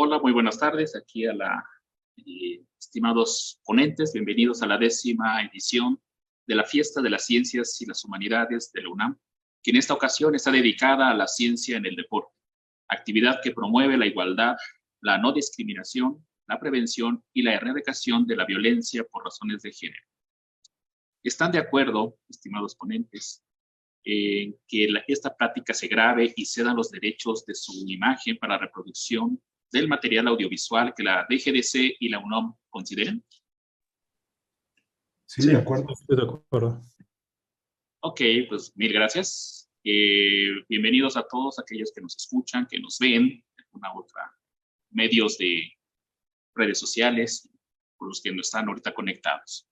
Hola, muy buenas tardes. Aquí estimados ponentes, bienvenidos a la 10ª edición de la Fiesta de las Ciencias y las Humanidades de la UNAM, que en esta ocasión está dedicada a la ciencia en el deporte, actividad que promueve la igualdad, la no discriminación, la prevención y la erradicación de la violencia por razones de género. ¿Están de acuerdo, estimados ponentes, en que esta práctica se grabe y cedan los derechos de su imagen para reproducción del material audiovisual que la DGDC y la UNAM consideren? Sí, de acuerdo, estoy de acuerdo. Ok, pues mil gracias. Bienvenidos a todos aquellos que nos escuchan, que nos ven en alguna otra medios de redes sociales, por los que no están ahorita conectados.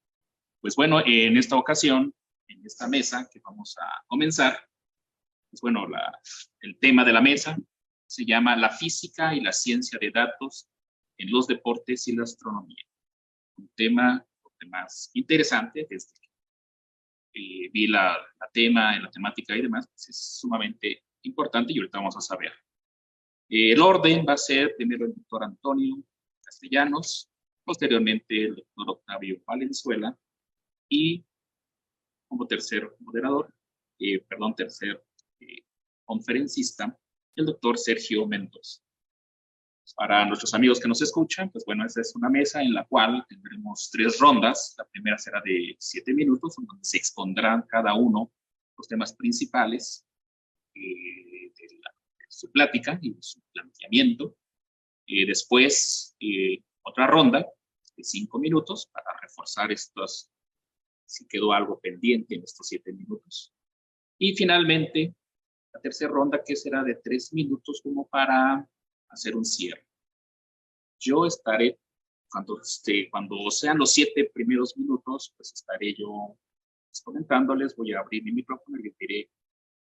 Pues bueno, en esta ocasión, en esta mesa que vamos a comenzar, pues bueno, el tema de la mesa se llama La física y la ciencia de datos en los deportes y la astronomía. Un tema más interesante desde que vi la temática y demás, pues es sumamente importante y ahorita vamos a saber. El orden va a ser primero el doctor Antonio Castellanos, posteriormente el doctor Octavio Valenzuela y como tercer moderador, tercer conferencista, el doctor Sergio Mendoza. Para nuestros amigos que nos escuchan, pues bueno, esta es una mesa en la cual tendremos 3 rondas. La primera será de 7 minutos, donde se expondrán cada uno los temas principales de su plática y de su planteamiento. Después, otra ronda de 5 minutos para reforzar si quedó algo pendiente en estos 7 minutos. Y finalmente, la tercera ronda, que será de 3 minutos como para hacer un cierre. Yo estaré, cuando sean los 7 primeros minutos, pues estaré yo comentándoles, voy a abrir mi micrófono y les diré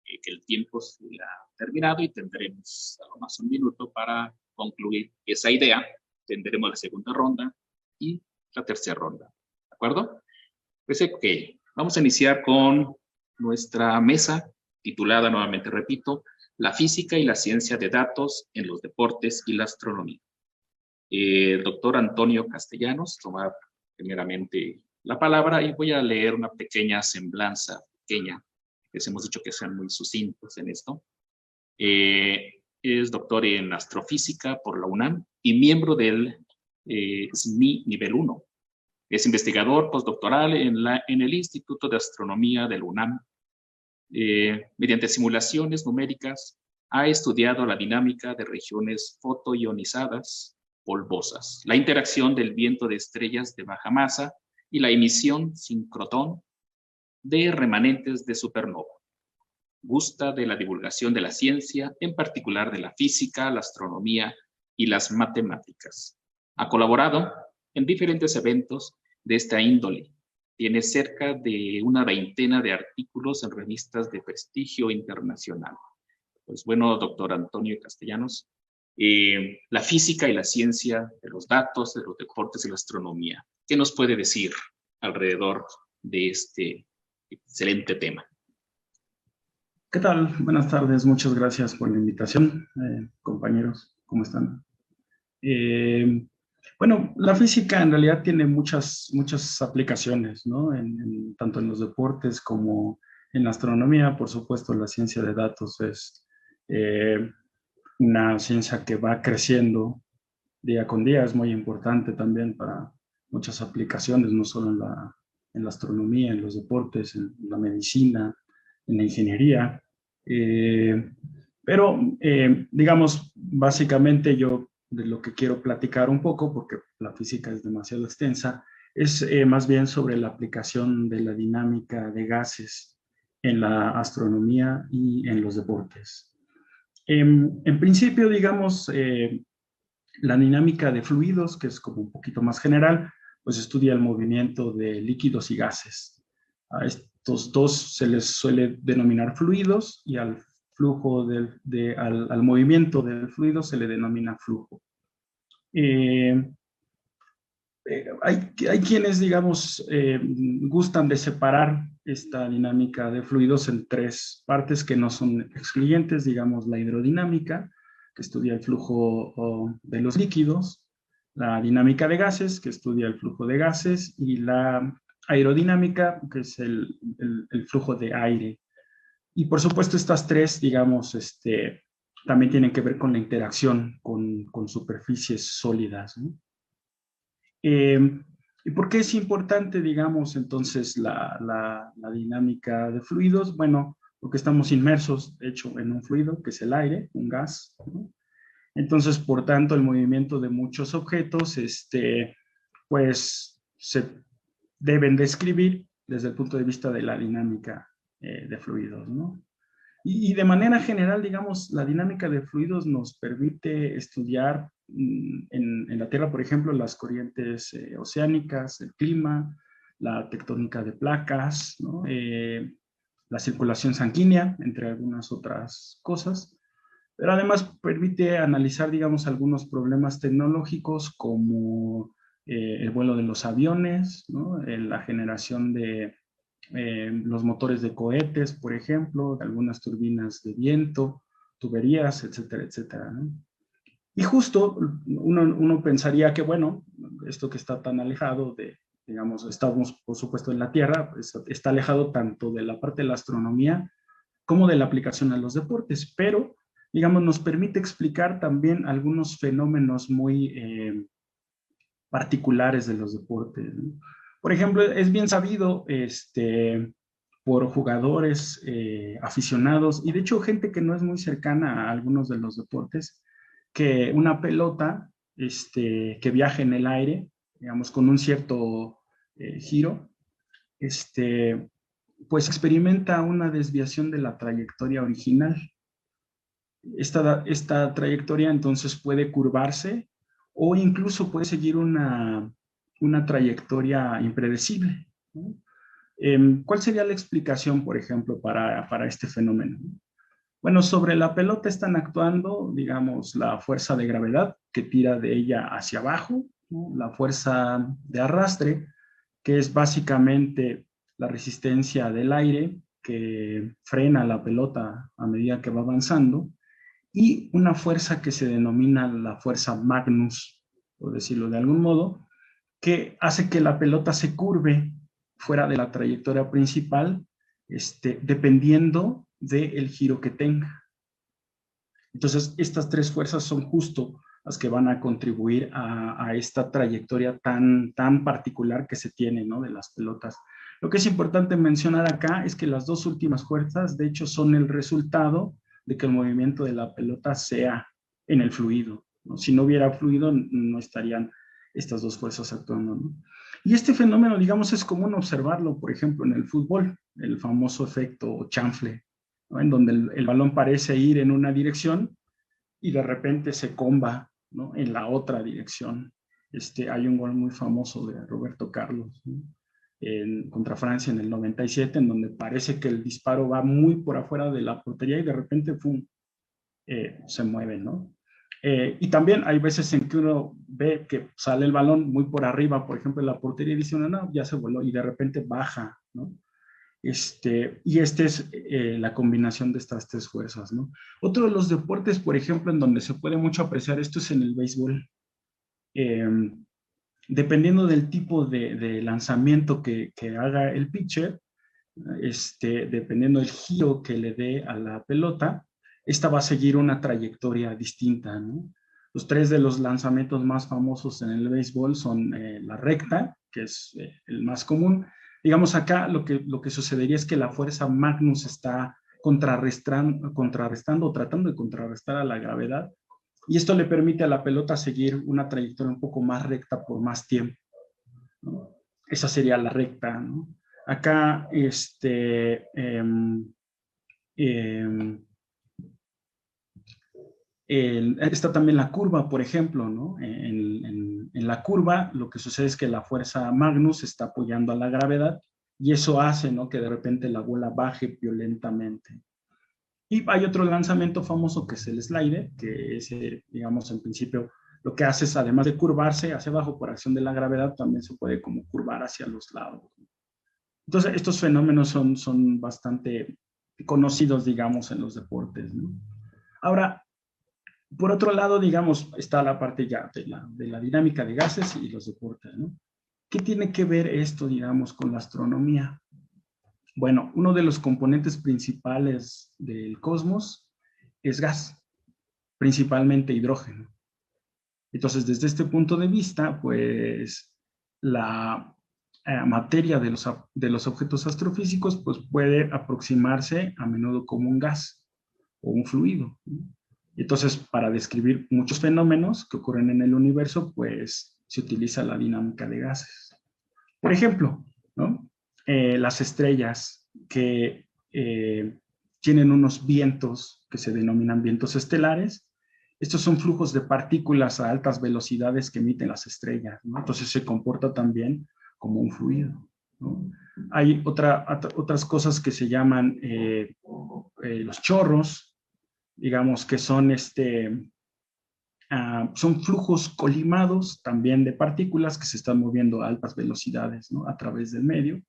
que el tiempo se ha terminado y tendremos algo más un minuto para concluir esa idea. Tendremos la segunda ronda y la tercera ronda. ¿De acuerdo? Pues ok, vamos a iniciar con nuestra mesa titulada, nuevamente repito, La física y la ciencia de datos en los deportes y la astronomía. El doctor Antonio Castellanos toma primeramente la palabra y voy a leer una pequeña semblanza, les hemos dicho que sean muy sucintos en esto. Es doctor en astrofísica por la UNAM y miembro del SMI nivel 1. Es investigador postdoctoral en el Instituto de Astronomía del UNAM. Mediante simulaciones numéricas, ha estudiado la dinámica de regiones fotoionizadas polvosas, la interacción del viento de estrellas de baja masa y la emisión sincrotón de remanentes de supernova. Gusta de la divulgación de la ciencia, en particular de la física, la astronomía y las matemáticas. Ha colaborado en diferentes eventos de esta índole. Tiene cerca de una 20 de artículos en revistas de prestigio internacional. Pues bueno, doctor Antonio Castellanos, la física y la ciencia de los datos, de los deportes y la astronomía. ¿Qué nos puede decir alrededor de este excelente tema? ¿Qué tal? Buenas tardes, muchas gracias por la invitación, compañeros, ¿cómo están? Bueno, la física en realidad tiene muchas aplicaciones, ¿no? Tanto en los deportes como en la astronomía. Por supuesto, la ciencia de datos es una ciencia que va creciendo día con día, es muy importante también para muchas aplicaciones, no solo en la astronomía, en los deportes, en la medicina, en la ingeniería. Digamos, básicamente yo de lo que quiero platicar un poco, porque la física es demasiado extensa, es más bien sobre la aplicación de la dinámica de gases en la astronomía y en los deportes. En principio, digamos, la dinámica de fluidos, que es como un poquito más general, pues estudia el movimiento de líquidos y gases. A estos dos se les suele denominar fluidos y al flujo al movimiento del fluido se le denomina flujo. Hay quienes, digamos, gustan de separar esta dinámica de fluidos en 3 partes que no son excluyentes, digamos, la hidrodinámica, que estudia el flujo de los líquidos, la dinámica de gases, que estudia el flujo de gases, y la aerodinámica, que es el flujo de aire. Y por supuesto estas tres, digamos, también tienen que ver con la interacción con superficies sólidas, ¿no? ¿Y por qué es importante, digamos, entonces la dinámica de fluidos? Bueno, porque estamos inmersos, de hecho, en un fluido, que es el aire, un gas, ¿no? Entonces, por tanto, el movimiento de muchos objetos, pues, se deben describir desde el punto de vista de la dinámica de fluidos, ¿no? Y de manera general, digamos, la dinámica de fluidos nos permite estudiar en la Tierra, por ejemplo, las corrientes oceánicas, el clima, la tectónica de placas, ¿no? La circulación sanguínea, entre algunas otras cosas. Pero además permite analizar, digamos, algunos problemas tecnológicos como el vuelo de los aviones, ¿no? La generación de los motores de cohetes, por ejemplo, de algunas turbinas de viento, tuberías, etcétera, etcétera, ¿no? Y justo uno pensaría que, bueno, esto que está tan alejado de, digamos, estamos por supuesto en la Tierra, pues, está alejado tanto de la parte de la astronomía como de la aplicación a los deportes, pero, digamos, nos permite explicar también algunos fenómenos muy particulares de los deportes, ¿no? Por ejemplo, es bien sabido por jugadores aficionados y de hecho gente que no es muy cercana a algunos de los deportes, que una pelota que viaja en el aire, digamos, con un cierto giro, pues experimenta una desviación de la trayectoria original. Esta trayectoria entonces puede curvarse o incluso puede seguir una trayectoria impredecible, ¿no? ¿Cuál sería la explicación, por ejemplo, para este fenómeno? Bueno, sobre la pelota están actuando, digamos, la fuerza de gravedad que tira de ella hacia abajo, ¿no? La fuerza de arrastre, que es básicamente la resistencia del aire que frena la pelota a medida que va avanzando, y una fuerza que se denomina la fuerza Magnus, por decirlo de algún modo, que hace que la pelota se curve fuera de la trayectoria principal, dependiendo del giro que tenga. Entonces, estas tres fuerzas son justo las que van a contribuir a esta trayectoria tan particular que se tiene, ¿no?, de las pelotas. Lo que es importante mencionar acá es que las dos últimas fuerzas, de hecho, son el resultado de que el movimiento de la pelota sea en el fluido, ¿no? Si no hubiera fluido, no estarían estas dos fuerzas actuando, ¿no? Y este fenómeno, digamos, es común observarlo, por ejemplo, en el fútbol, el famoso efecto chanfle, ¿no?, en donde el balón parece ir en una dirección y de repente se comba, ¿no?, en la otra dirección. Hay un gol muy famoso de Roberto Carlos, ¿no?, contra Francia en el 97, en donde parece que el disparo va muy por afuera de la portería y de repente ¡pum!, se mueve, ¿no? Y también hay veces en que uno ve que sale el balón muy por arriba, por ejemplo, en la portería, y dice uno, no, ya se voló, y de repente baja, ¿no? Y es la combinación de estas tres fuerzas, ¿no? Otro de los deportes, por ejemplo, en donde se puede mucho apreciar esto es en el béisbol. Dependiendo del tipo de lanzamiento que haga el pitcher, dependiendo del giro que le dé a la pelota, esta va a seguir una trayectoria distinta, ¿no? Los tres de los lanzamientos más famosos en el béisbol son la recta, que es el más común. Digamos, acá lo que sucedería es que la fuerza Magnus está contrarrestando o tratando de contrarrestar a la gravedad, y esto le permite a la pelota seguir una trayectoria un poco más recta por más tiempo, ¿no? Esa sería la recta, ¿no? Acá, está también la curva, por ejemplo, ¿no? En la curva lo que sucede es que la fuerza Magnus está apoyando a la gravedad y eso hace, ¿no?, que de repente la bola baje violentamente. Y hay otro lanzamiento famoso que es el slider, que es, digamos, en principio lo que hace es, además de curvarse hacia abajo por acción de la gravedad, también se puede como curvar hacia los lados. Entonces, estos fenómenos son bastante conocidos, digamos, en los deportes, ¿no? Ahora, Por otro lado, digamos, está la parte ya de la dinámica de gases y los deportes, ¿no? ¿Qué tiene que ver esto, digamos, con la astronomía? Bueno, uno de los componentes principales del cosmos es gas, principalmente hidrógeno. Entonces, desde este punto de vista, pues la materia de los objetos astrofísicos pues puede aproximarse a menudo como un gas o un fluido, ¿no? Entonces, para describir muchos fenómenos que ocurren en el universo, pues se utiliza la dinámica de gases. Por ejemplo, ¿no? Las estrellas que tienen unos vientos que se denominan vientos estelares. Estos son flujos de partículas a altas velocidades que emiten las estrellas, ¿no? Entonces se comporta también como un fluido, ¿no? Hay otras cosas que se llaman los chorros, digamos que son son flujos colimados también de partículas que se están moviendo a altas velocidades, ¿no? A través del medio.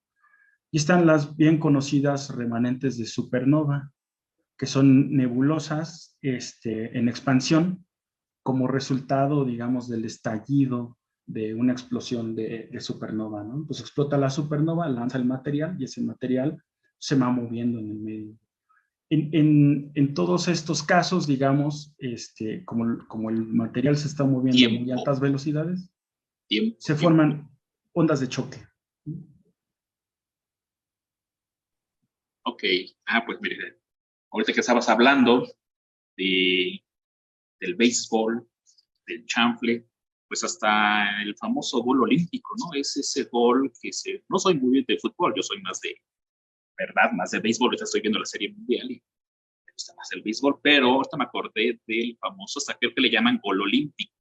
Y están las bien conocidas remanentes de supernova, que son nebulosas en expansión como resultado, digamos, del estallido de una explosión de supernova, ¿no? Pues explota la supernova, lanza el material y ese material se va moviendo en el medio. En todos estos casos, digamos, como el material se está moviendo a muy Tiempo, altas velocidades, tiempo, se tiempo. forman ondas de choque. Ok, pues mire, ahorita que estabas hablando de, del béisbol, del chanfle, pues hasta el famoso gol olímpico, ¿no? Es ese gol que no soy muy bien de fútbol, yo soy más de, ¿verdad? Más de béisbol, ahorita estoy viendo la Serie Mundial y me gusta más el béisbol, pero ahorita me acordé del famoso, hasta creo que le llaman gol olímpico,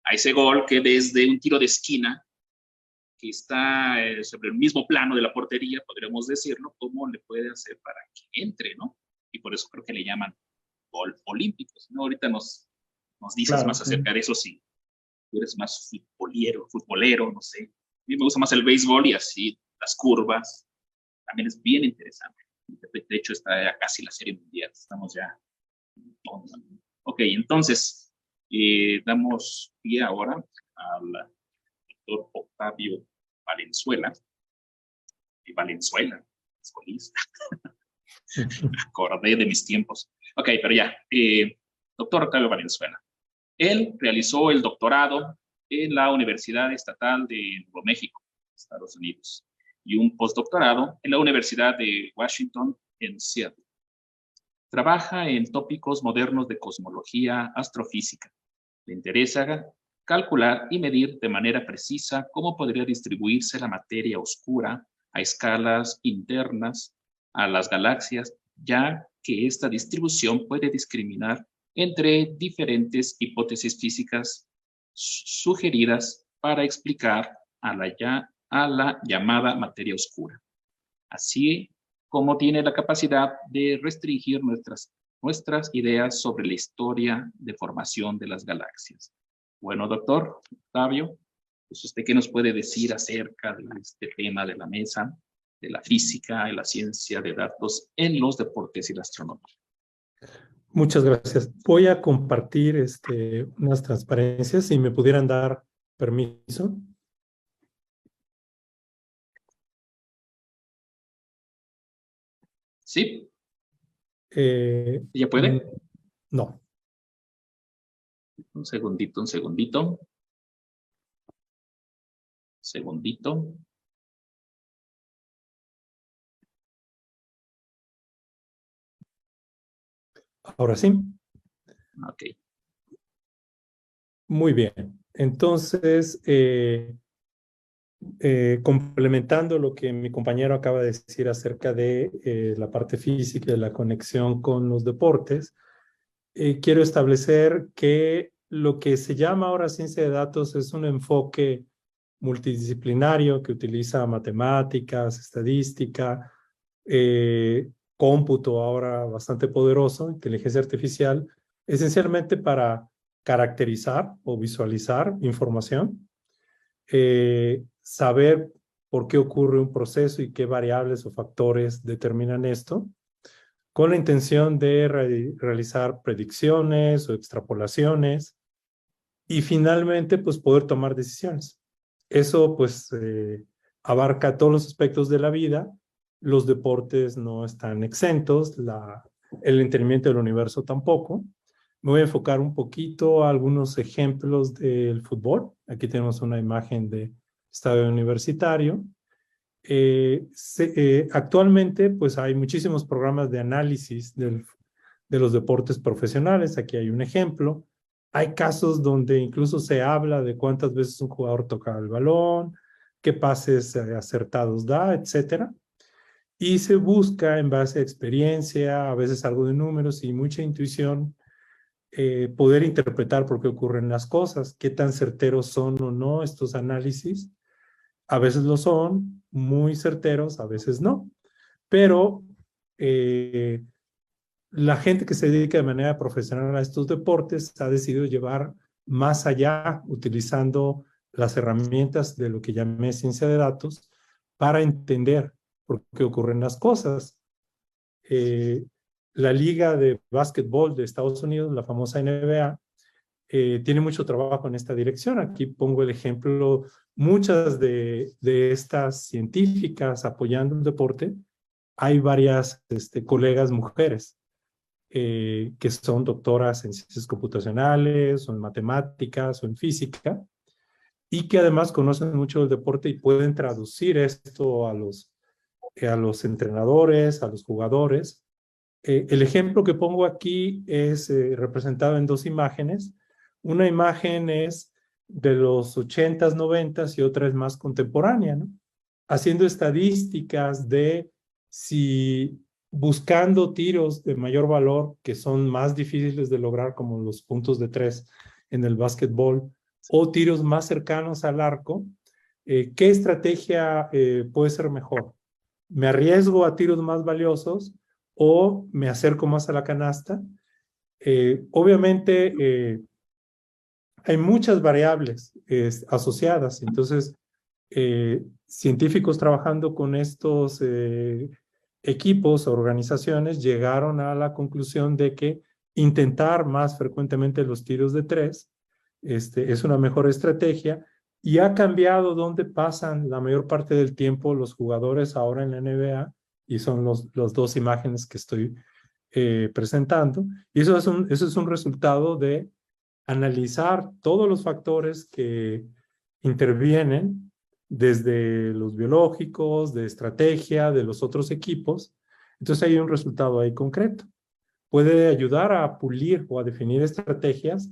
a ese gol que desde un tiro de esquina, que está sobre el mismo plano de la portería, podríamos decirlo, cómo le puede hacer para que entre, ¿no? Y por eso creo que le llaman gol olímpico. ¿No? Ahorita nos dices Claro, más sí. acerca de eso, si tú eres más futbolero, no sé. A mí me gusta más el béisbol y así las curvas. También es bien interesante. De hecho, está ya casi la Serie Mundial. Estamos ya. Ok, entonces, damos pie ahora al doctor Octavio Valenzuela. Valenzuela, escolista. Acordé de mis tiempos. Ok, pero ya. Doctor Octavio Valenzuela. Él realizó el doctorado en la Universidad Estatal de Nuevo México, Estados Unidos, y un postdoctorado en la Universidad de Washington en Seattle. Trabaja en tópicos modernos de cosmología astrofísica. Le interesa calcular y medir de manera precisa cómo podría distribuirse la materia oscura a escalas internas a las galaxias, ya que esta distribución puede discriminar entre diferentes hipótesis físicas sugeridas para explicar a la llamada materia oscura. Así como tiene la capacidad de restringir nuestras ideas sobre la historia de formación de las galaxias. Bueno, doctor Octavio, pues usted qué nos puede decir acerca de este tema de la mesa, de la física y la ciencia de datos en los deportes y la astronomía. Muchas gracias. Voy a compartir unas transparencias, si me pudieran dar permiso. ¿Sí? ¿Ya puede? No. Un segundito, un segundito. Segundito. Ahora sí. Ok. Muy bien. Entonces, complementando lo que mi compañero acaba de decir acerca de la parte física y de la conexión con los deportes, quiero establecer que lo que se llama ahora ciencia de datos es un enfoque multidisciplinario que utiliza matemáticas, estadística, cómputo ahora bastante poderoso, inteligencia artificial, esencialmente para caracterizar o visualizar información, saber por qué ocurre un proceso y qué variables o factores determinan esto, con la intención de realizar predicciones o extrapolaciones y finalmente pues poder tomar decisiones. Eso pues abarca todos los aspectos de la vida. Los deportes no están exentos, el entendimiento del universo tampoco. Me voy a enfocar un poquito a algunos ejemplos del fútbol. Aquí tenemos una imagen de estadio universitario. Actualmente pues hay muchísimos programas de análisis de los deportes profesionales. Aquí hay un ejemplo. Hay casos donde incluso se habla de cuántas veces un jugador toca el balón, qué pases acertados da, etcétera. Y se busca en base a experiencia, a veces algo de números y mucha intuición, poder interpretar por qué ocurren las cosas, qué tan certeros son o no estos análisis. A veces lo son, muy certeros, a veces no. Pero la gente que se dedica de manera profesional a estos deportes ha decidido llevar más allá, utilizando las herramientas de lo que llamé ciencia de datos, para entender por qué ocurren las cosas. La Liga de Básquetbol de Estados Unidos, la famosa NBA, tiene mucho trabajo en esta dirección. Aquí pongo el ejemplo, muchas de estas científicas apoyando un deporte, hay varias colegas mujeres que son doctoras en ciencias computacionales, o en matemáticas, o en física, y que además conocen mucho del deporte y pueden traducir esto a los entrenadores, a los jugadores. El ejemplo que pongo aquí es representado en dos imágenes. Una imagen es de los 80s, 90s y otra es más contemporánea, ¿no? Haciendo estadísticas de si buscando tiros de mayor valor que son más difíciles de lograr, como los puntos de 3 en el básquetbol, o tiros más cercanos al arco, ¿qué estrategia puede ser mejor? ¿Me arriesgo a tiros más valiosos o me acerco más a la canasta? Obviamente hay muchas variables asociadas, entonces científicos trabajando con estos equipos o organizaciones llegaron a la conclusión de que intentar más frecuentemente los tiros de 3 es una mejor estrategia y ha cambiado dónde pasan la mayor parte del tiempo los jugadores ahora en la NBA, y son las dos imágenes que estoy presentando. Y eso es un resultado de analizar todos los factores que intervienen, desde los biológicos, de estrategia, de los otros equipos. Entonces hay un resultado ahí concreto. Puede ayudar a pulir o a definir estrategias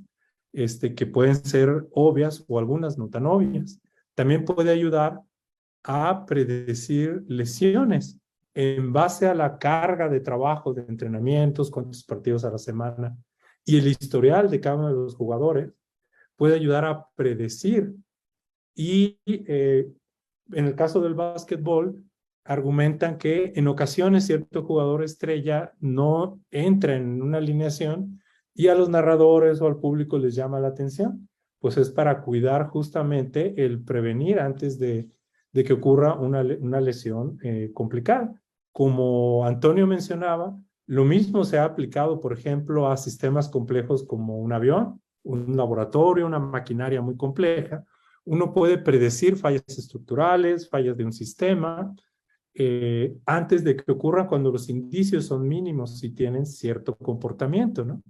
que pueden ser obvias o algunas no tan obvias. También puede ayudar a predecir lesiones en base a la carga de trabajo, de entrenamientos, cuántos partidos a la semana y el historial de cada uno de los jugadores. Puede ayudar a predecir. Y en el caso del básquetbol, argumentan que en ocasiones cierto jugador estrella no entra en una alineación y a los narradores o al público les llama la atención. Pues es para cuidar justamente el prevenir antes de que ocurra una lesión complicada. Como Antonio mencionaba, lo mismo se ha aplicado, por ejemplo, a sistemas complejos como un avión, un laboratorio, una maquinaria muy compleja. Uno puede predecir fallas estructurales, fallas de un sistema, antes de que ocurran, cuando los indicios son mínimos y tienen cierto comportamiento, ¿no?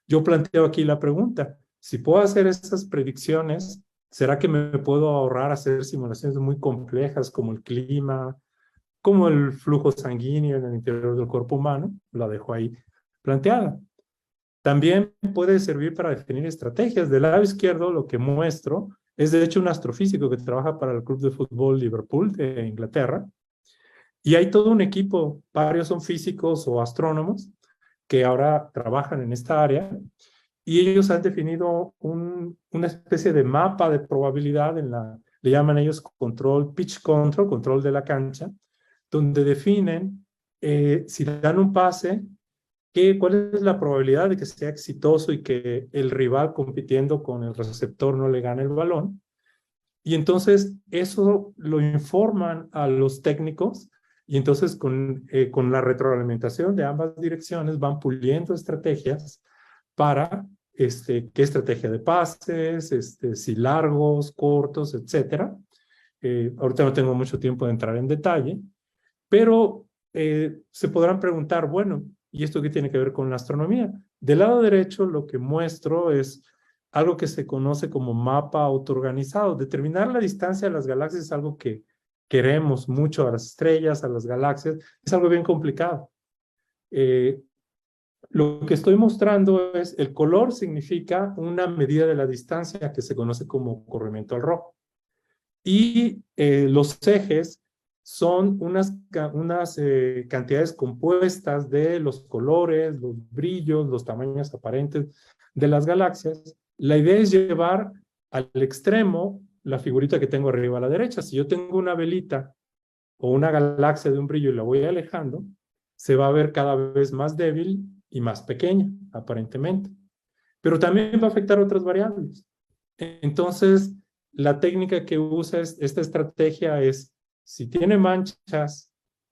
Yo planteo aquí la pregunta, si puedo hacer esas predicciones, ¿será que me puedo ahorrar hacer simulaciones muy complejas como el clima, como el flujo sanguíneo en el interior del cuerpo humano? La dejo ahí planteada. También puede servir para definir estrategias. Del lado izquierdo, lo que muestro es de hecho un astrofísico que trabaja para el club de fútbol Liverpool de Inglaterra. Y hay todo un equipo, varios son físicos o astrónomos que ahora trabajan en esta área, y ellos han definido una especie de mapa de probabilidad le llaman ellos pitch control, control de la cancha, donde definen si dan un pase, cuál es la probabilidad de que sea exitoso y que el rival compitiendo con el receptor no le gane el balón. Y entonces eso lo informan a los técnicos Y entonces con la retroalimentación de ambas direcciones van puliendo estrategias para qué estrategia de pases, si largos, cortos, etcétera. Ahorita no tengo mucho tiempo de entrar en detalle, pero se podrán preguntar, bueno, ¿y esto qué tiene que ver con la astronomía? Del lado derecho lo que muestro es algo que se conoce como mapa autoorganizado. Determinar la distancia a las galaxias es algo que queremos mucho, a las estrellas, a las galaxias, es algo bien complicado. Lo que estoy mostrando es el color significa una medida de la distancia que se conoce como corrimiento al rojo. Y los ejes son unas cantidades compuestas de los colores, los brillos, los tamaños aparentes de las galaxias. La idea es llevar al extremo la figurita que tengo arriba a la derecha. Si yo tengo una velita o una galaxia de un brillo y la voy alejando, se va a ver cada vez más débil y más pequeña, aparentemente. Pero también va a afectar otras variables. Entonces, la técnica que usa esta estrategia es, si tiene manchas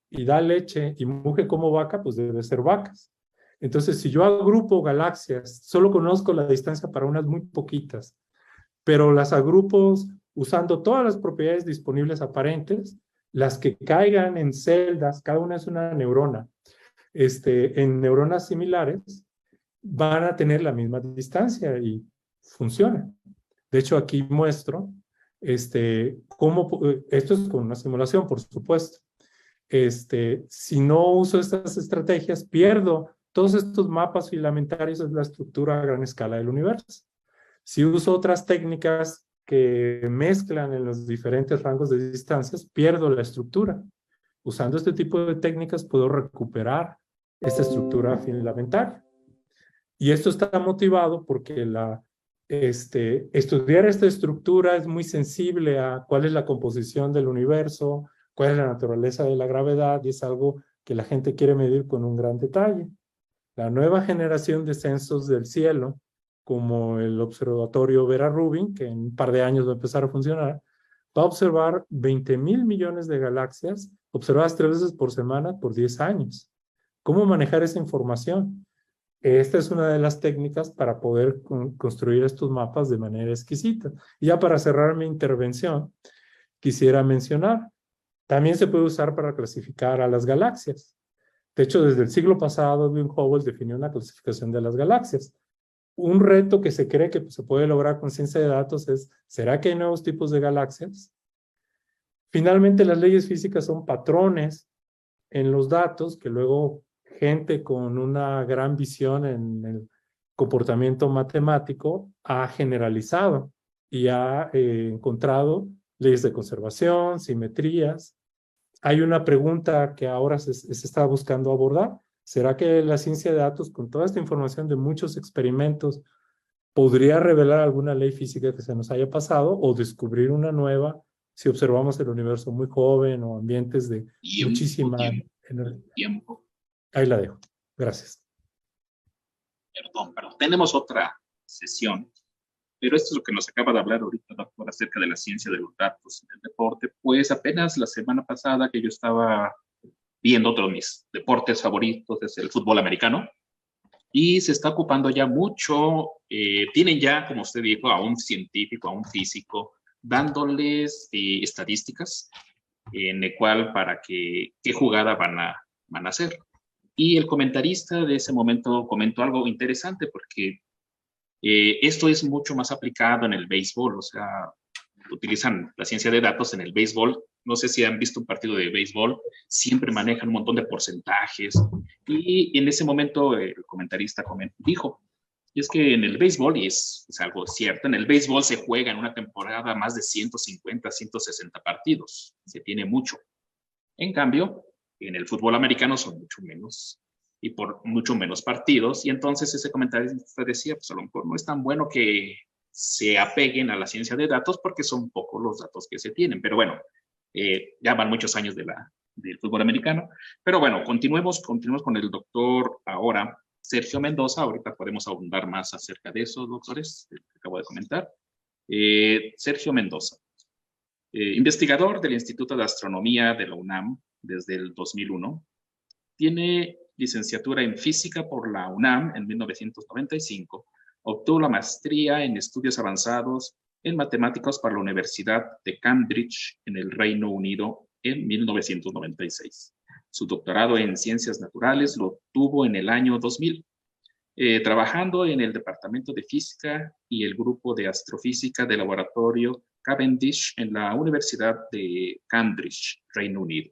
y da leche y muge como vaca, pues debe ser vacas. Entonces, si yo agrupo galaxias, solo conozco la distancia para unas muy poquitas, pero las agrupo usando todas las propiedades disponibles aparentes, las que caigan en celdas, cada una es una neurona, en neuronas similares, van a tener la misma distancia y funciona. De hecho, aquí muestro cómo, esto es con una simulación, por supuesto. Si no uso estas estrategias, pierdo todos estos mapas filamentarios de la estructura a gran escala del universo. Si uso otras técnicas que mezclan en los diferentes rangos de distancias, pierdo la estructura. Usando este tipo de técnicas puedo recuperar esta estructura filamentaria. Y esto está motivado porque estudiar esta estructura es muy sensible a cuál es la composición del universo, cuál es la naturaleza de la gravedad, y es algo que la gente quiere medir con un gran detalle. La nueva generación de censos del cielo, como el observatorio Vera Rubin, que en un par de años va a empezar a funcionar, va a observar 20,000 millones de galaxias observadas 3 veces por semana por 10 años. ¿Cómo manejar esa información? Esta es una de las técnicas para poder construir estos mapas de manera exquisita. Y ya para cerrar mi intervención, quisiera mencionar, también se puede usar para clasificar a las galaxias. De hecho, desde el siglo pasado, Edwin Hubble definió una clasificación de las galaxias. Un reto que se cree que se puede lograr con ciencia de datos es, ¿será que hay nuevos tipos de galaxias? Finalmente, las leyes físicas son patrones en los datos que luego gente con una gran visión en el comportamiento matemático ha generalizado y ha encontrado leyes de conservación, simetrías. Hay una pregunta que ahora se está buscando abordar. ¿Será que la ciencia de datos, con toda esta información de muchos experimentos, podría revelar alguna ley física que se nos haya pasado o descubrir una nueva si observamos el universo muy joven o ambientes de muchísima energía? Ahí la dejo. Gracias. Perdón. Tenemos otra sesión, pero esto es lo que nos acaba de hablar ahorita, doctor, acerca de la ciencia de los datos en el deporte. Pues apenas la semana pasada que yo estaba viendo otro de mis deportes favoritos, es el fútbol americano, y se está ocupando ya mucho, tienen ya, como usted dijo, a un científico, a un físico, dándoles estadísticas en el cual para qué jugada van a hacer. Y el comentarista de ese momento comentó algo interesante porque esto es mucho más aplicado en el béisbol, o sea, utilizan la ciencia de datos en el béisbol. No sé si han visto un partido de béisbol, siempre manejan un montón de porcentajes. Y en ese momento el comentarista dijo, y es que en el béisbol, y es algo cierto, en el béisbol se juega en una temporada más de 150, 160 partidos, se tiene mucho. En cambio, en el fútbol americano son mucho menos y por mucho menos partidos. Y entonces ese comentarista decía, pues a lo mejor no es tan bueno que se apeguen a la ciencia de datos porque son pocos los datos que se tienen. Pero bueno, ya van muchos años del fútbol americano. Pero bueno, continuemos con el doctor ahora, Sergio Mendoza. Ahorita podemos abundar más acerca de eso, doctores, que acabo de comentar. Sergio Mendoza, investigador del Instituto de Astronomía de la UNAM, desde el 2001. Tiene licenciatura en física por la UNAM en 1995. Obtuvo la maestría en estudios avanzados en matemáticas por la Universidad de Cambridge en el Reino Unido en 1996. Su doctorado en ciencias naturales lo obtuvo en el año 2000, trabajando en el Departamento de Física y el Grupo de Astrofísica del Laboratorio Cavendish en la Universidad de Cambridge, Reino Unido.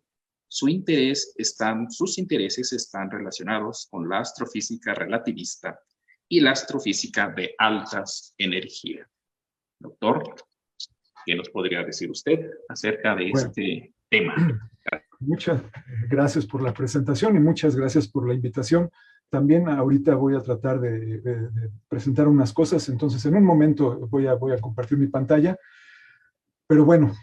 Sus intereses están relacionados con la astrofísica relativista y la astrofísica de altas energías. Doctor, ¿qué nos podría decir usted acerca de este tema? Muchas gracias por la presentación y muchas gracias por la invitación. También ahorita voy a tratar de presentar unas cosas, entonces en un momento voy a compartir mi pantalla. Pero bueno,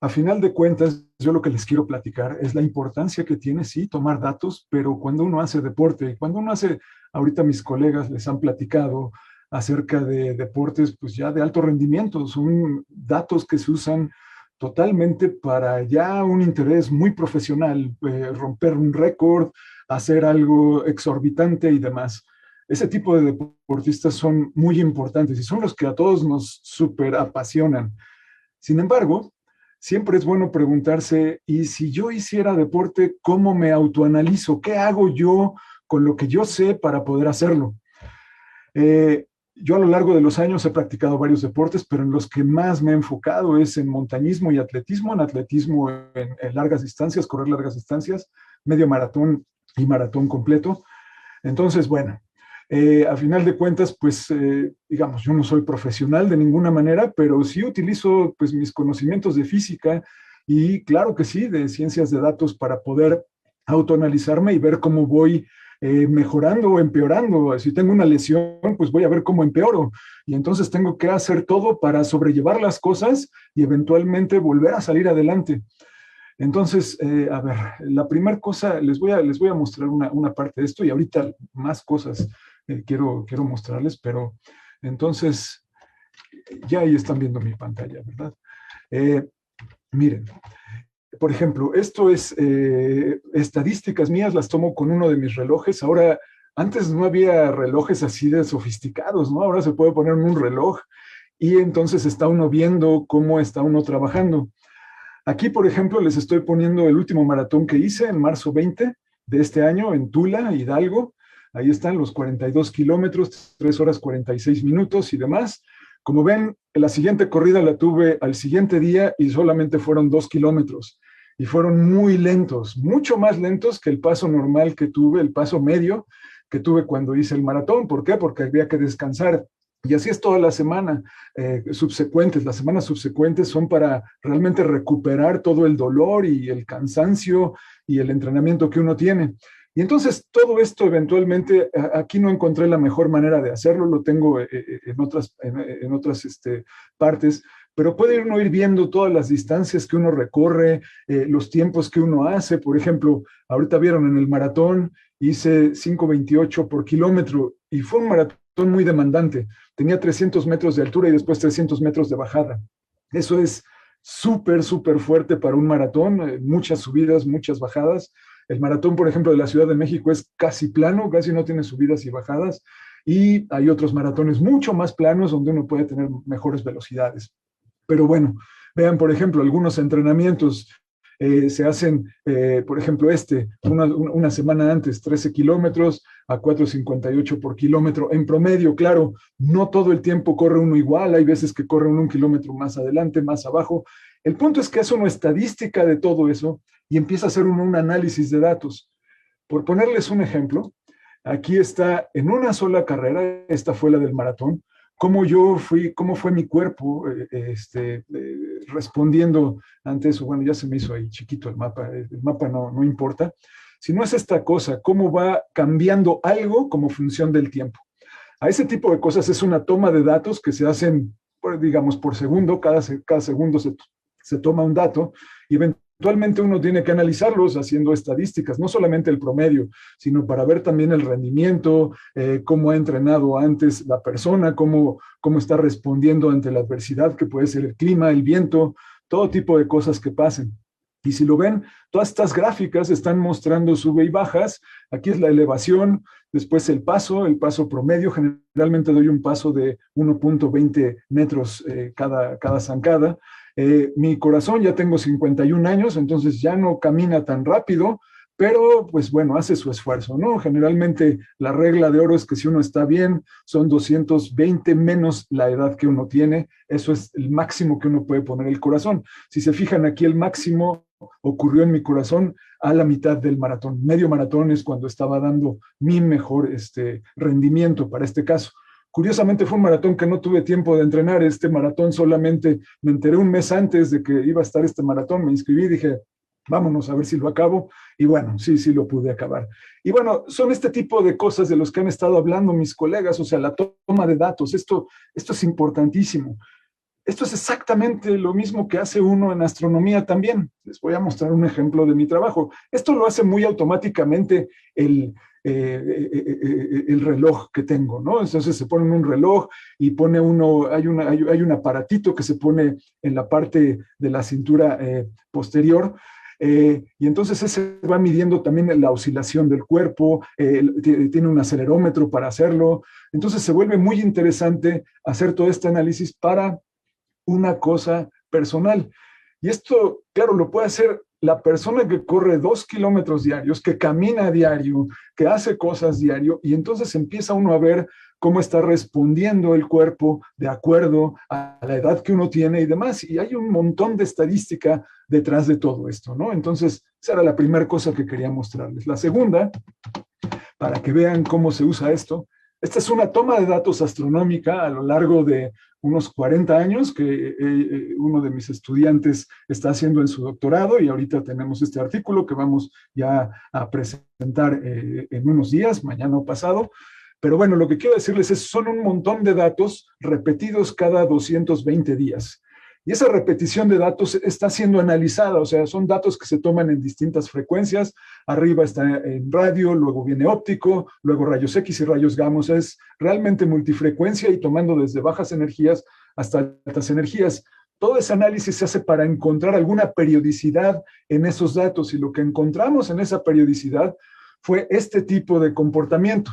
a final de cuentas, yo lo que les quiero platicar es la importancia que tiene, sí, tomar datos, pero cuando uno hace deporte, y cuando uno hace, ahorita mis colegas les han platicado acerca de deportes, pues ya de alto rendimiento, son datos que se usan totalmente para ya un interés muy profesional, romper un récord, hacer algo exorbitante y demás. Ese tipo de deportistas son muy importantes y son los que a todos nos súper apasionan. Sin embargo, siempre es bueno preguntarse, ¿y si yo hiciera deporte, cómo me autoanalizo? ¿Qué hago yo con lo que yo sé para poder hacerlo? Yo a lo largo de los años he practicado varios deportes, pero en los que más me he enfocado es en montañismo y atletismo. En atletismo en largas distancias, correr largas distancias, medio maratón y maratón completo. Entonces, bueno, a final de cuentas, pues, digamos, yo no soy profesional de ninguna manera, pero sí utilizo, pues, mis conocimientos de física y, claro que sí, de ciencias de datos para poder autoanalizarme y ver cómo voy mejorando o empeorando. Si tengo una lesión, pues voy a ver cómo empeoro. Y entonces tengo que hacer todo para sobrellevar las cosas y eventualmente volver a salir adelante. Entonces, a ver, la primera cosa, les voy a mostrar una parte de esto y ahorita más cosas quiero mostrarles, pero entonces, ya ahí están viendo mi pantalla, ¿verdad? Miren, por ejemplo, esto es estadísticas mías, las tomo con uno de mis relojes. Ahora, antes no había relojes así de sofisticados, ¿no? Ahora se puede poner un reloj y entonces está uno viendo cómo está uno trabajando. Aquí, por ejemplo, les estoy poniendo el último maratón que hice en marzo 20 de este año en Tula, Hidalgo. Ahí están los 42 kilómetros, 3 horas 46 minutos y demás. Como ven, la siguiente corrida la tuve al siguiente día y solamente fueron 2 kilómetros. Y fueron muy lentos, mucho más lentos que el paso normal que tuve, el paso medio que tuve cuando hice el maratón. ¿Por qué? Porque había que descansar. Y así es toda la semana subsecuentes. Las semanas subsecuentes son para realmente recuperar todo el dolor y el cansancio y el entrenamiento que uno tiene. Y entonces todo esto eventualmente, aquí no encontré la mejor manera de hacerlo, lo tengo en otras partes, pero puede uno ir viendo todas las distancias que uno recorre, los tiempos que uno hace. Por ejemplo, ahorita vieron en el maratón, hice 5:28 por kilómetro y fue un maratón muy demandante. Tenía 300 metros de altura y después 300 metros de bajada. Eso es súper, súper fuerte para un maratón, muchas subidas, muchas bajadas. El maratón, por ejemplo, de la Ciudad de México es casi plano, casi no tiene subidas y bajadas, y hay otros maratones mucho más planos donde uno puede tener mejores velocidades. Pero bueno, vean, por ejemplo, algunos entrenamientos se hacen, por ejemplo, una semana antes, 13 kilómetros a 4:58 por kilómetro en promedio. Claro, no todo el tiempo corre uno igual, hay veces que corre uno 1 kilómetro más adelante, más abajo. El punto es que hace una estadística de todo eso y empieza a hacer un análisis de datos. Por ponerles un ejemplo, aquí está en una sola carrera, esta fue la del maratón, cómo fue mi cuerpo respondiendo ante eso. Bueno, ya se me hizo ahí chiquito el mapa no importa, sino es esta cosa, cómo va cambiando algo como función del tiempo. A ese tipo de cosas es una toma de datos que se hacen, digamos, por segundo, cada segundo se toma un dato y eventualmente uno tiene que analizarlos haciendo estadísticas, no solamente el promedio, sino para ver también el rendimiento, cómo ha entrenado antes la persona, cómo está respondiendo ante la adversidad, que puede ser el clima, el viento, todo tipo de cosas que pasen. Y si lo ven, todas estas gráficas están mostrando sube y bajas. Aquí es la elevación, después el paso promedio. Generalmente doy un paso de 1.20 metros cada zancada. Mi corazón, ya tengo 51 años, entonces ya no camina tan rápido, pero pues bueno, hace su esfuerzo, ¿no? Generalmente la regla de oro es que si uno está bien, son 220 menos la edad que uno tiene. Eso es el máximo que uno puede poner el corazón. Si se fijan aquí, el máximo ocurrió en mi corazón a la mitad del maratón. Medio maratón es cuando estaba dando mi mejor rendimiento para este caso. Curiosamente fue un maratón que no tuve tiempo de entrenar. Este maratón solamente me enteré un mes antes de que iba a estar este maratón. Me inscribí y dije, vámonos a ver si lo acabo. Y bueno, sí lo pude acabar. Y bueno, son este tipo de cosas de los que han estado hablando mis colegas, o sea, la toma de datos. Esto es importantísimo. Esto es exactamente lo mismo que hace uno en astronomía también. Les voy a mostrar un ejemplo de mi trabajo. Esto lo hace muy automáticamente el reloj que tengo, ¿no? Entonces se pone un reloj y pone uno, hay un aparatito que se pone en la parte de la cintura posterior. Y entonces ese va midiendo también la oscilación del cuerpo, tiene un acelerómetro para hacerlo. Entonces se vuelve muy interesante hacer todo este análisis para una cosa personal. Y esto, claro, lo puede hacer la persona que corre 2 kilómetros diarios, que camina a diario, que hace cosas diario, y entonces empieza uno a ver cómo está respondiendo el cuerpo de acuerdo a la edad que uno tiene y demás. Y hay un montón de estadística detrás de todo esto, ¿no? Entonces, esa era la primera cosa que quería mostrarles. La segunda, para que vean cómo se usa esto, esta es una toma de datos astronómica a lo largo de unos 40 años que uno de mis estudiantes está haciendo en su doctorado, y ahorita tenemos este artículo que vamos ya a presentar en unos días, mañana o pasado. Pero bueno, lo que quiero decirles es, son un montón de datos repetidos cada 220 días. Y esa repetición de datos está siendo analizada, o sea, son datos que se toman en distintas frecuencias. Arriba está en radio, luego viene óptico, luego rayos X y rayos gamma. O sea, es realmente multifrecuencia y tomando desde bajas energías hasta altas energías. Todo ese análisis se hace para encontrar alguna periodicidad en esos datos, y lo que encontramos en esa periodicidad fue este tipo de comportamiento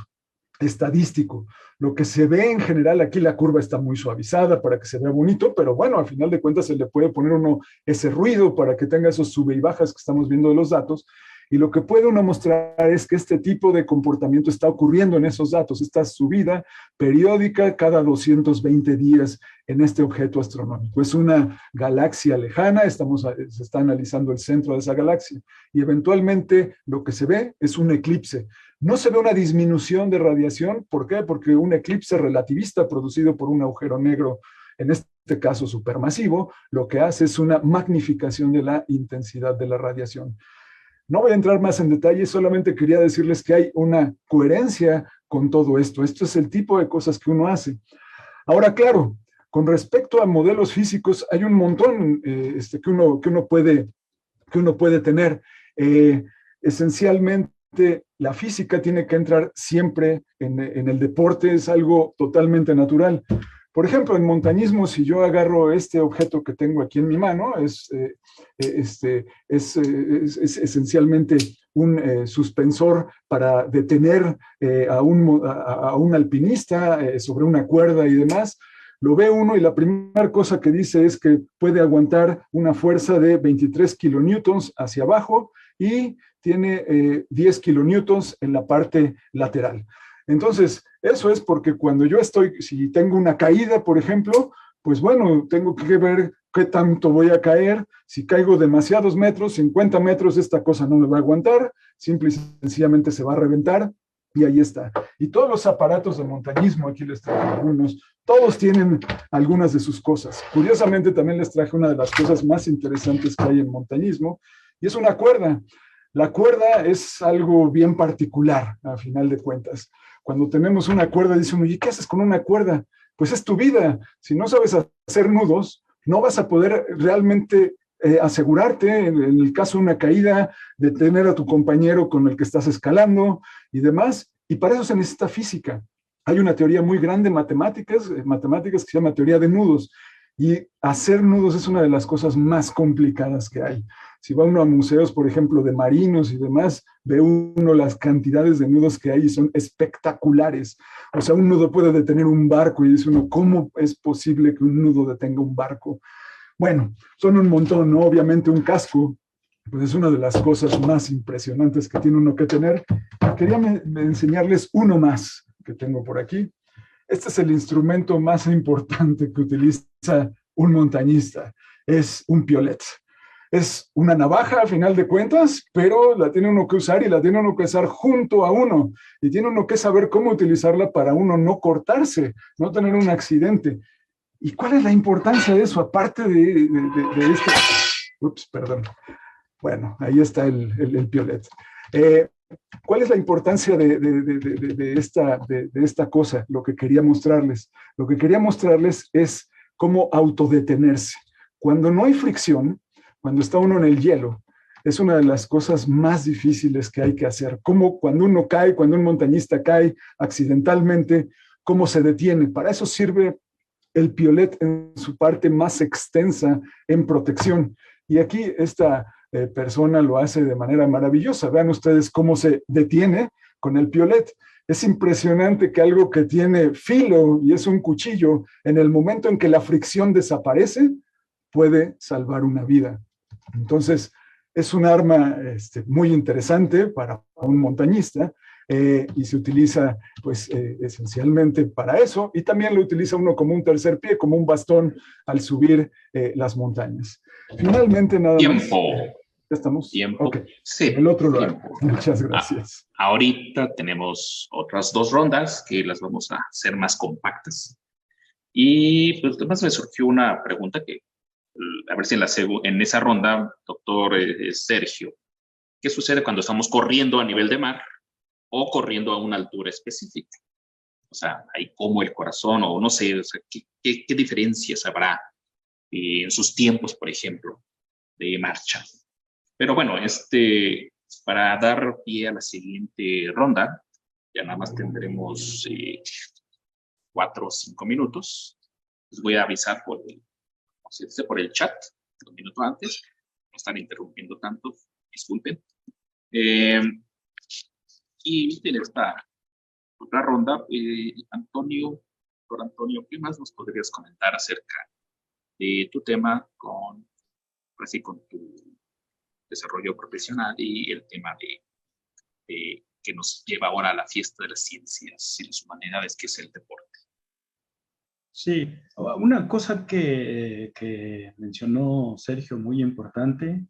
estadístico. Lo que se ve en general, aquí la curva está muy suavizada para que se vea bonito, pero bueno, al final de cuentas se le puede poner uno ese ruido para que tenga esos sube y bajas que estamos viendo de los datos. Y lo que puede uno mostrar es que este tipo de comportamiento está ocurriendo en esos datos, esta subida periódica cada 220 días en este objeto astronómico. Es una galaxia lejana, se está analizando el centro de esa galaxia, y eventualmente lo que se ve es un eclipse. No se ve una disminución de radiación. ¿Por qué? Porque un eclipse relativista producido por un agujero negro, en este caso supermasivo, lo que hace es una magnificación de la intensidad de la radiación. No voy a entrar más en detalle, solamente quería decirles que hay una coherencia con todo esto. Esto es el tipo de cosas que uno hace. Ahora, claro, con respecto a modelos físicos, hay un montón que uno puede tener. Esencialmente, la física tiene que entrar siempre en el deporte, es algo totalmente natural. Por ejemplo, en montañismo, si yo agarro este objeto que tengo aquí en mi mano, es esencialmente un suspensor para detener a un alpinista sobre una cuerda y demás. Lo ve uno y la primera cosa que dice es que puede aguantar una fuerza de 23 kilonewtons hacia abajo y tiene 10 kilonewtons en la parte lateral. Entonces, eso es porque cuando si tengo una caída, por ejemplo, pues bueno, tengo que ver qué tanto voy a caer. Si caigo demasiados metros, 50 metros, esta cosa no me va a aguantar, simple y sencillamente se va a reventar, y ahí está. Y todos los aparatos de montañismo, aquí les traje algunos, todos tienen algunas de sus cosas. Curiosamente, también les traje una de las cosas más interesantes que hay en montañismo, y es una cuerda. La cuerda es algo bien particular, a final de cuentas. Cuando tenemos una cuerda, dice uno, ¿y qué haces con una cuerda? Pues es tu vida. Si no sabes hacer nudos, no vas a poder realmente asegurarte, en el caso de una caída, de tener a tu compañero con el que estás escalando y demás. Y para eso se necesita física. Hay una teoría muy grande, matemáticas que se llama teoría de nudos. Y hacer nudos es una de las cosas más complicadas que hay. Si va uno a museos, por ejemplo, de marinos y demás, ve uno las cantidades de nudos que hay y son espectaculares. O sea, un nudo puede detener un barco y dice uno, ¿cómo es posible que un nudo detenga un barco? Bueno, son un montón, ¿no? Obviamente un casco, pues es una de las cosas más impresionantes que tiene uno que tener. Quería enseñarles uno más que tengo por aquí. Este es el instrumento más importante que utiliza un montañista. Es un piolet. Es una navaja a final de cuentas, pero la tiene uno que usar y la tiene uno que usar junto a uno. Y tiene uno que saber cómo utilizarla para uno no cortarse, no tener un accidente. ¿Y cuál es la importancia de eso? Aparte de este... Ups, perdón. Bueno, ahí está el piolet. ¿Cuál es la importancia de esta cosa? Lo que quería mostrarles. Lo que quería mostrarles es cómo autodetenerse. Cuando no hay fricción, cuando está uno en el hielo, es una de las cosas más difíciles que hay que hacer. Como cuando uno cae, cuando un montañista cae accidentalmente, cómo se detiene. Para eso sirve el piolet en su parte más extensa en protección. Y aquí esta persona lo hace de manera maravillosa. Vean ustedes cómo se detiene con el piolet. Es impresionante que algo que tiene filo y es un cuchillo, en el momento en que la fricción desaparece, puede salvar una vida. Entonces, es un arma muy interesante para un montañista y se utiliza pues esencialmente para eso, y también lo utiliza uno como un tercer pie, como un bastón al subir las montañas. Finalmente, nada más. ¿Ya estamos? Tiempo. Okay. Sí. El otro lado. Muchas gracias. Ahorita tenemos otras 2 rondas que las vamos a hacer más compactas. Y pues además me surgió una pregunta que, a ver si en esa ronda, doctor Sergio, ¿qué sucede cuando estamos corriendo a nivel de mar o corriendo a una altura específica? O sea, hay como el corazón, o no sé, o sea, ¿qué diferencias habrá en sus tiempos, por ejemplo, de marcha? Pero bueno, para dar pie a la siguiente ronda, ya nada más tendremos 4 o 5 minutos. Les voy a avisar por el chat, un minuto antes. No están interrumpiendo tanto, disculpen. Y en esta otra ronda, doctor Antonio, ¿qué más nos podrías comentar acerca de tu tema con tu desarrollo profesional y el tema que nos lleva ahora a la fiesta de las ciencias y las humanidades, que es el deporte? Sí, una cosa que mencionó Sergio muy importante,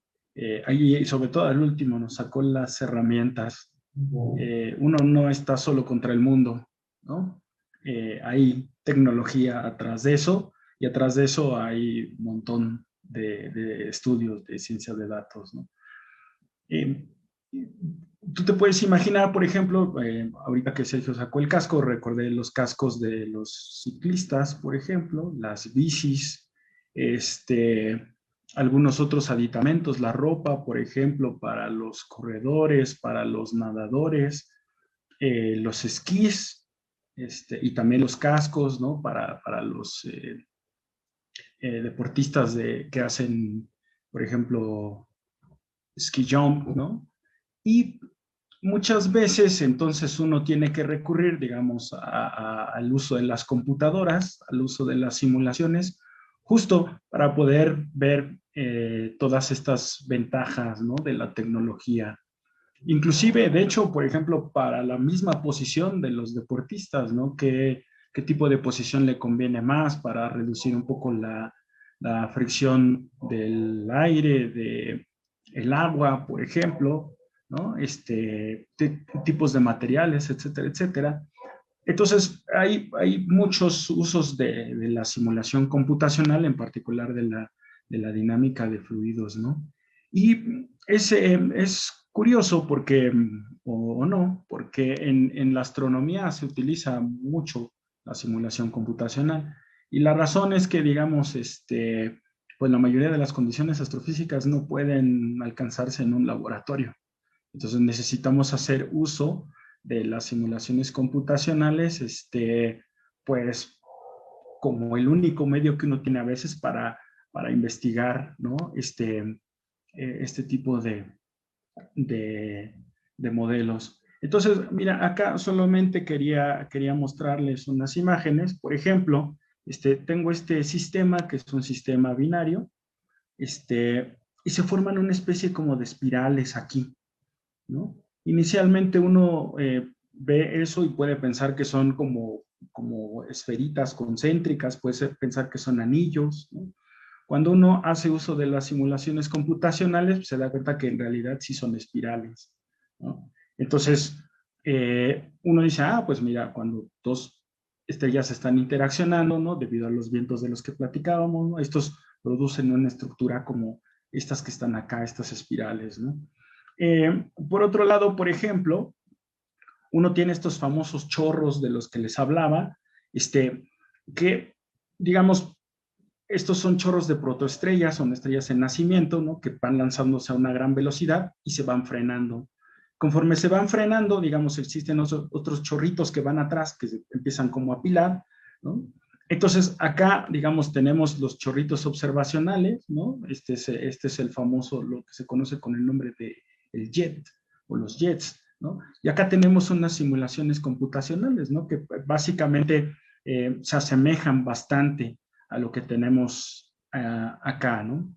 ahí sobre todo al último nos sacó las herramientas. Uno no está solo contra el mundo, ¿no? Hay tecnología atrás de eso, y atrás de eso hay un montón de estudios de ciencia de datos, ¿no? Tú te puedes imaginar, por ejemplo, ahorita que Sergio sacó el casco, recordé los cascos de los ciclistas, por ejemplo, las bicis, algunos otros aditamentos, la ropa, por ejemplo, para los corredores, para los nadadores, los esquís, y también los cascos, ¿no? Para los deportistas que hacen, por ejemplo, ski jump, ¿no? Y muchas veces entonces uno tiene que recurrir, digamos, al uso de las computadoras, al uso de las simulaciones, justo para poder ver todas estas ventajas, ¿no? De la tecnología. Inclusive, de hecho, por ejemplo, para la misma posición de los deportistas, ¿no? ¿Qué tipo de posición le conviene más para reducir un poco la fricción del aire, del agua, por ejemplo, ¿no? Tipos de materiales, etcétera, etcétera. Entonces, hay muchos usos de la simulación computacional, en particular de la dinámica de fluidos, ¿no? Y es curioso porque, o no, porque en la astronomía se utiliza mucho la simulación computacional. Y la razón es que, digamos, pues la mayoría de las condiciones astrofísicas no pueden alcanzarse en un laboratorio. Entonces necesitamos hacer uso de las simulaciones computacionales, pues como el único medio que uno tiene a veces para investigar, ¿no? este tipo de modelos. Entonces, mira, acá solamente quería mostrarles unas imágenes. Por ejemplo, tengo este sistema que es un sistema binario, y se forman una especie como de espirales aquí, ¿no? Inicialmente uno ve eso y puede pensar que son como esferitas concéntricas, puede pensar que son anillos, ¿no? Cuando uno hace uso de las simulaciones computacionales, pues se da cuenta que en realidad sí son espirales, ¿no? Entonces, uno dice, pues mira, cuando dos estrellas están interaccionando, ¿no? Debido a los vientos de los que platicábamos, ¿no? Estos producen una estructura como estas que están acá, estas espirales, ¿no? Por otro lado, por ejemplo, uno tiene estos famosos chorros de los que les hablaba, que, digamos, estos son chorros de protoestrellas, son estrellas en nacimiento, ¿no? Que van lanzándose a una gran velocidad y se van frenando. Conforme se van frenando, digamos, existen otros chorritos que van atrás, que se empiezan como a apilar, ¿no? Entonces, acá, digamos, tenemos los chorritos observacionales, ¿no? Este es el famoso, lo que se conoce con el nombre de el jet, o los jets, ¿no? Y acá tenemos unas simulaciones computacionales, ¿no? Que básicamente se asemejan bastante a lo que tenemos acá, ¿no?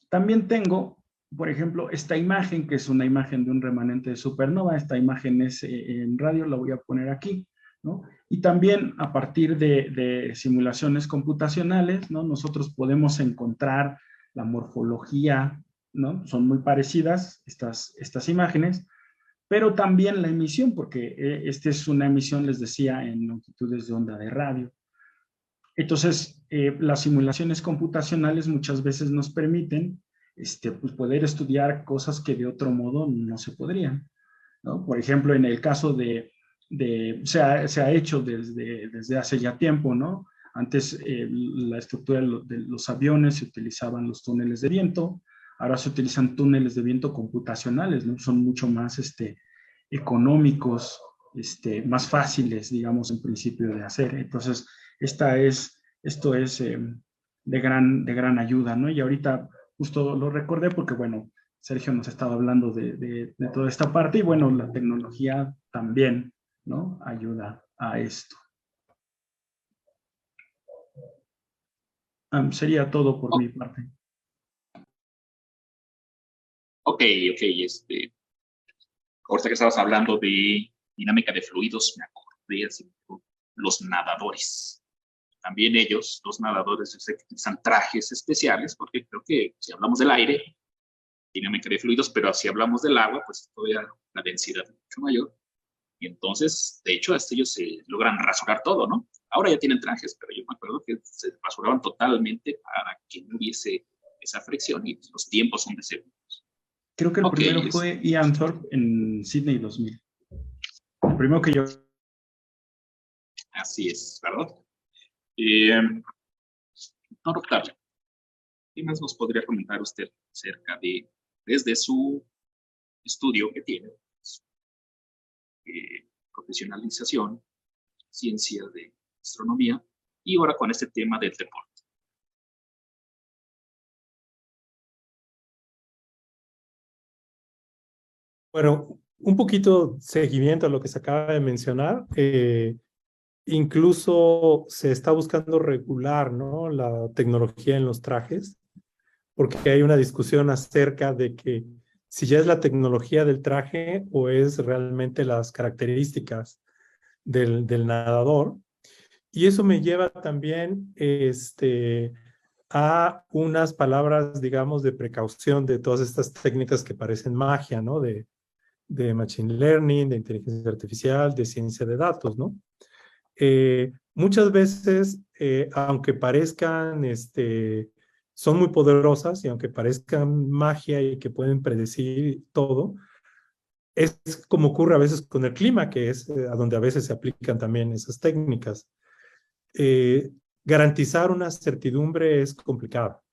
También tengo, por ejemplo, esta imagen, que es una imagen de un remanente de supernova. Esta imagen es en radio, la voy a poner aquí, ¿no? Y también a partir de simulaciones computacionales, ¿no? Nosotros podemos encontrar la morfología, ¿no? Son muy parecidas estas imágenes, pero también la emisión, porque esta es una emisión, les decía, en longitudes de onda de radio. Entonces, las simulaciones computacionales muchas veces nos permiten pues poder estudiar cosas que de otro modo no se podrían, ¿no? Por ejemplo, en el caso se ha hecho desde hace ya tiempo, ¿no? Antes la estructura de los aviones se utilizaban los túneles de viento, ahora se utilizan túneles de viento computacionales, ¿no? Son mucho más económicos, más fáciles, digamos, en principio de hacer. Entonces, esto es de gran ayuda, ¿no? Y ahorita justo lo recordé porque, bueno, Sergio nos estaba hablando de toda esta parte y, bueno, la tecnología también, ¿no? Ayuda a esto. Sería todo por mi parte. Ok. Ahorita que estabas hablando de dinámica de fluidos, me acordé así, los nadadores. También ellos, los nadadores, utilizan trajes especiales, porque creo que si hablamos del aire, dinámica de fluidos, pero si hablamos del agua, pues todavía la densidad es mucho mayor. Y entonces, de hecho, hasta ellos se logran rasurar todo, ¿no? Ahora ya tienen trajes, pero yo me acuerdo que se rasuraban totalmente para que no hubiese esa fricción y los tiempos son de segundos. Creo que el primero fue Ian Thorpe en Sydney 2000. El primero que yo... Así es, ¿verdad? No, Octavio, ¿qué más nos podría comentar usted acerca de, desde su estudio que tiene, profesionalización, ciencia de astronomía, y ahora con este tema del deporte? Bueno, un poquito seguimiento a lo que se acaba de mencionar. Incluso se está buscando regular, ¿no?, la tecnología en los trajes, porque hay una discusión acerca de que si ya es la tecnología del traje o es realmente las características del nadador. Y eso me lleva también a unas palabras, digamos, de precaución de todas estas técnicas que parecen magia, ¿no? De machine learning, de inteligencia artificial, de ciencia de datos, ¿no? Muchas veces, aunque parezcan, son muy poderosas y aunque parezcan magia y que pueden predecir todo, es como ocurre a veces con el clima, que es a donde a veces se aplican también esas técnicas. Garantizar una certidumbre es complicado.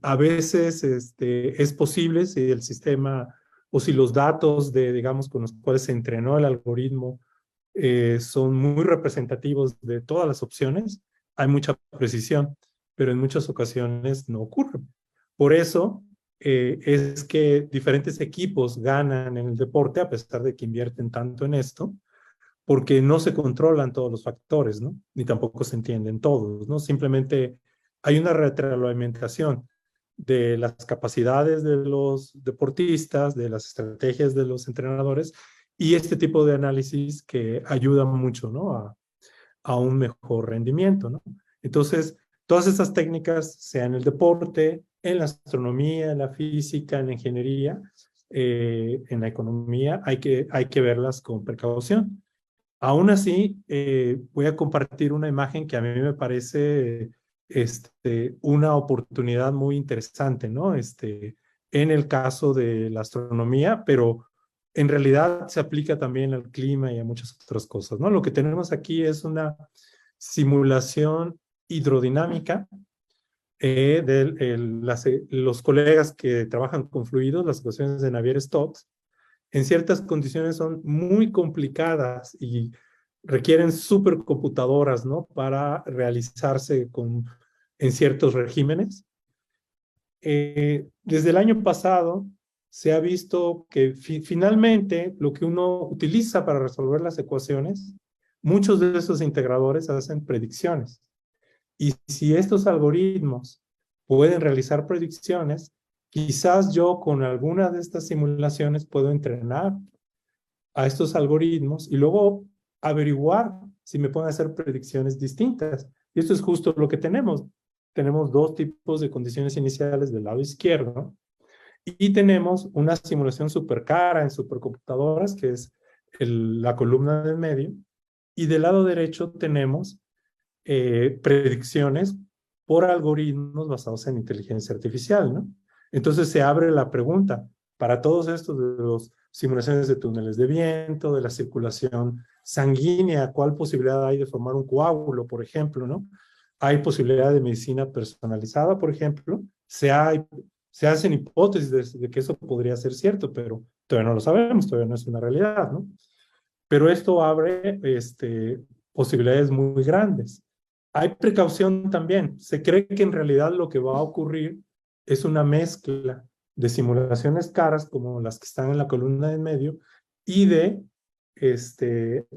A veces es posible si el sistema o si los datos digamos, con los cuales se entrenó el algoritmo son muy representativos de todas las opciones, hay mucha precisión, pero en muchas ocasiones no ocurre. Por eso es que diferentes equipos ganan en el deporte a pesar de que invierten tanto en esto, porque no se controlan todos los factores, ¿no? Ni tampoco se entienden todos, ¿no? Simplemente hay una retroalimentación de las capacidades de los deportistas, de las estrategias de los entrenadores y este tipo de análisis que ayuda mucho, ¿no? A un mejor rendimiento, ¿no? Entonces, todas estas técnicas, sea en el deporte, en la astronomía, en la física, en la ingeniería, en la economía, hay que verlas con precaución. Aún así, voy a compartir una imagen que a mí me parece una oportunidad muy interesante, ¿no? En el caso de la astronomía, pero en realidad se aplica también al clima y a muchas otras cosas, ¿no? Lo que tenemos aquí es una simulación hidrodinámica de los colegas que trabajan con fluidos, las ecuaciones de Navier-Stokes. En ciertas condiciones son muy complicadas y requieren supercomputadoras, ¿no? Para realizarse en ciertos regímenes. Desde el año pasado se ha visto que finalmente lo que uno utiliza para resolver las ecuaciones, muchos de esos integradores hacen predicciones. Y si estos algoritmos pueden realizar predicciones, quizás yo con alguna de estas simulaciones puedo entrenar a estos algoritmos y luego averiguar si me pueden hacer predicciones distintas. Y esto es justo lo que tenemos. Tenemos dos tipos de condiciones iniciales del lado izquierdo y tenemos una simulación súper cara en supercomputadoras, que es la columna del medio, y del lado derecho tenemos predicciones por algoritmos basados en inteligencia artificial, ¿no? Entonces se abre la pregunta, para todos estos de las simulaciones de túneles de viento, de la circulación sanguínea, ¿cuál posibilidad hay de formar un coágulo, por ejemplo, ¿no? Hay posibilidad de medicina personalizada, por ejemplo. Se hacen hipótesis de que eso podría ser cierto, pero todavía no lo sabemos, todavía no es una realidad, ¿no? Pero esto abre posibilidades muy grandes. Hay precaución también. Se cree que en realidad lo que va a ocurrir es una mezcla de simulaciones caras, como las que están en la columna en medio, y de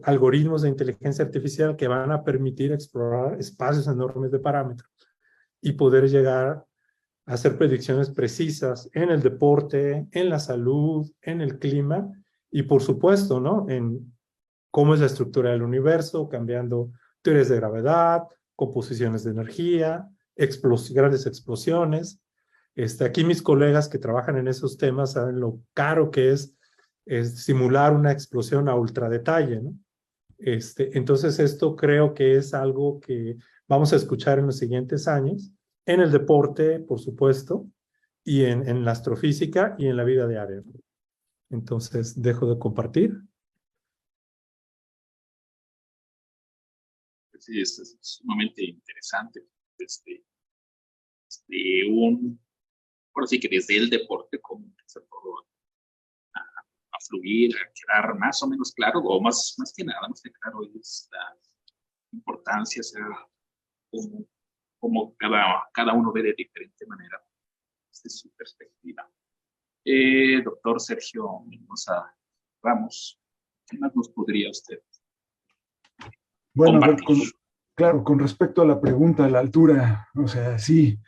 algoritmos de inteligencia artificial que van a permitir explorar espacios enormes de parámetros y poder llegar a hacer predicciones precisas en el deporte, en la salud, en el clima y por supuesto, ¿no? En cómo es la estructura del universo, cambiando teorías de gravedad, composiciones de energía, grandes explosiones. Aquí mis colegas que trabajan en esos temas saben lo caro que es simular una explosión a ultradetalle, ¿no? Entonces esto creo que es algo que vamos a escuchar en los siguientes años, en el deporte, por supuesto, y en la astrofísica y en la vida diaria. Entonces dejo de compartir. Sí, es sumamente interesante. Por así que desde el deporte, cómo empieza todo a fluir, a quedar más o menos claro, o más que nada, más que claro, es la importancia, o sea, cómo cada uno ve de diferente manera desde su perspectiva. Doctor Sergio Mendoza Ramos, ¿qué más nos podría usted compartir? Claro, con respecto a la pregunta de la altura, o sea, sí,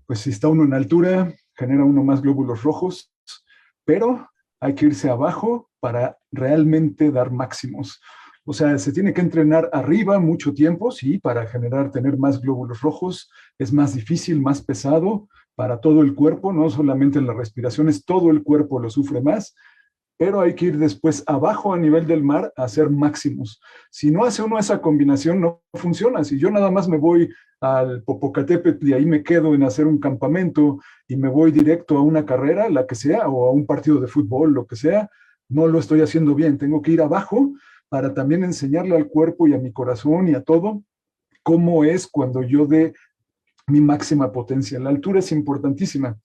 pues si está uno en altura, genera uno más glóbulos rojos, pero hay que irse abajo para realmente dar máximos. O sea, se tiene que entrenar arriba mucho tiempo, sí, para tener más glóbulos rojos. Es más difícil, más pesado para todo el cuerpo, no solamente en las respiraciones, todo el cuerpo lo sufre más, pero hay que ir después abajo a nivel del mar a hacer máximos. Si no hace uno esa combinación, no funciona. Si yo nada más me voy al Popocatépetl y ahí me quedo en hacer un campamento y me voy directo a una carrera, la que sea, o a un partido de fútbol, lo que sea, no lo estoy haciendo bien. Tengo que ir abajo para también enseñarle al cuerpo y a mi corazón y a todo cómo es cuando yo dé mi máxima potencia. La altura es importantísima.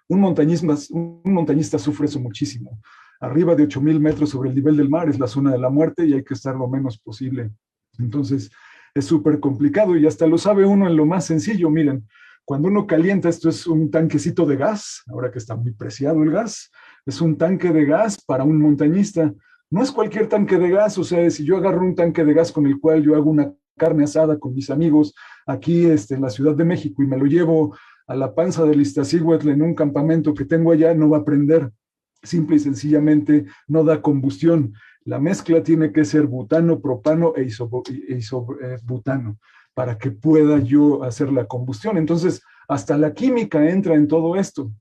Un montañista sufre eso muchísimo. Arriba de 8,000 metros sobre el nivel del mar es la zona de la muerte y hay que estar lo menos posible. Entonces, es súper complicado y hasta lo sabe uno en lo más sencillo. Miren, cuando uno calienta, esto es un tanquecito de gas, ahora que está muy preciado el gas, es un tanque de gas para un montañista. No es cualquier tanque de gas, o sea, si yo agarro un tanque de gas con el cual yo hago una carne asada con mis amigos aquí en la Ciudad de México y me lo llevo a la panza del Iztaccíhuatl en un campamento que tengo allá, no va a prender. Simple y sencillamente no da combustión. La mezcla tiene que ser butano, propano e isobutano para que pueda yo hacer la combustión. Entonces, hasta la química entra en todo esto.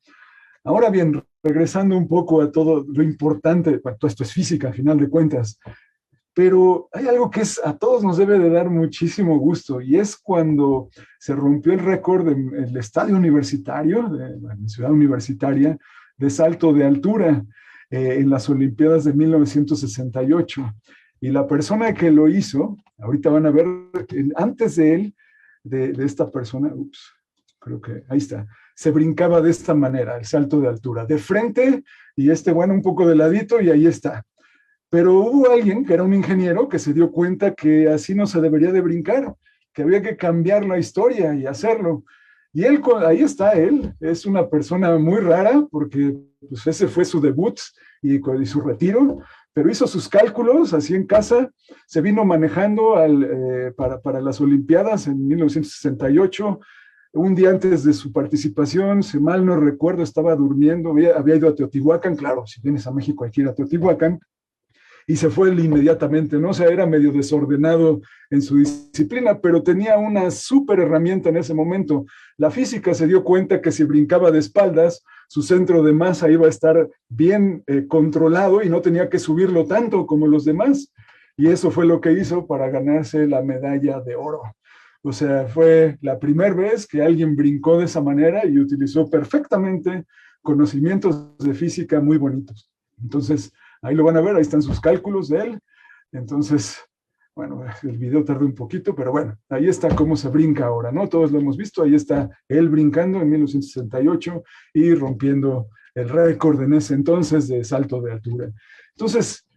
Ahora bien, regresando un poco a todo lo importante, bueno, todo esto es física, a final de cuentas, pero hay algo que a todos nos debe de dar muchísimo gusto, y es cuando se rompió el récord en el estadio universitario, en la ciudad universitaria, de salto de altura en las Olimpiadas de 1968. Y la persona que lo hizo, ahorita van a ver, antes de él, de esta persona, creo que ahí está, se brincaba de esta manera, el salto de altura, de frente, y bueno, un poco de ladito, y ahí está. Pero hubo alguien que era un ingeniero que se dio cuenta que así no se debería de brincar, que había que cambiar la historia y hacerlo. Y él, ahí está él, es una persona muy rara porque pues, ese fue su debut y su retiro, pero hizo sus cálculos así en casa, se vino manejando para las Olimpiadas en 1968, un día antes de su participación, si mal no recuerdo, estaba durmiendo, había ido a Teotihuacán, claro, si vienes a México hay que ir a Teotihuacán, y se fue él inmediatamente, ¿no? O sea, era medio desordenado en su disciplina, pero tenía una súper herramienta en ese momento. La física se dio cuenta que si brincaba de espaldas, su centro de masa iba a estar bien controlado y no tenía que subirlo tanto como los demás. Y eso fue lo que hizo para ganarse la medalla de oro. O sea, fue la primera vez que alguien brincó de esa manera y utilizó perfectamente conocimientos de física muy bonitos. Entonces, ahí lo van a ver, ahí están sus cálculos de él. Entonces, bueno, el video tardó un poquito, pero bueno, ahí está cómo se brinca ahora, ¿no? Todos lo hemos visto, ahí está él brincando en 1968 y rompiendo el récord en ese entonces de salto de altura. Entonces,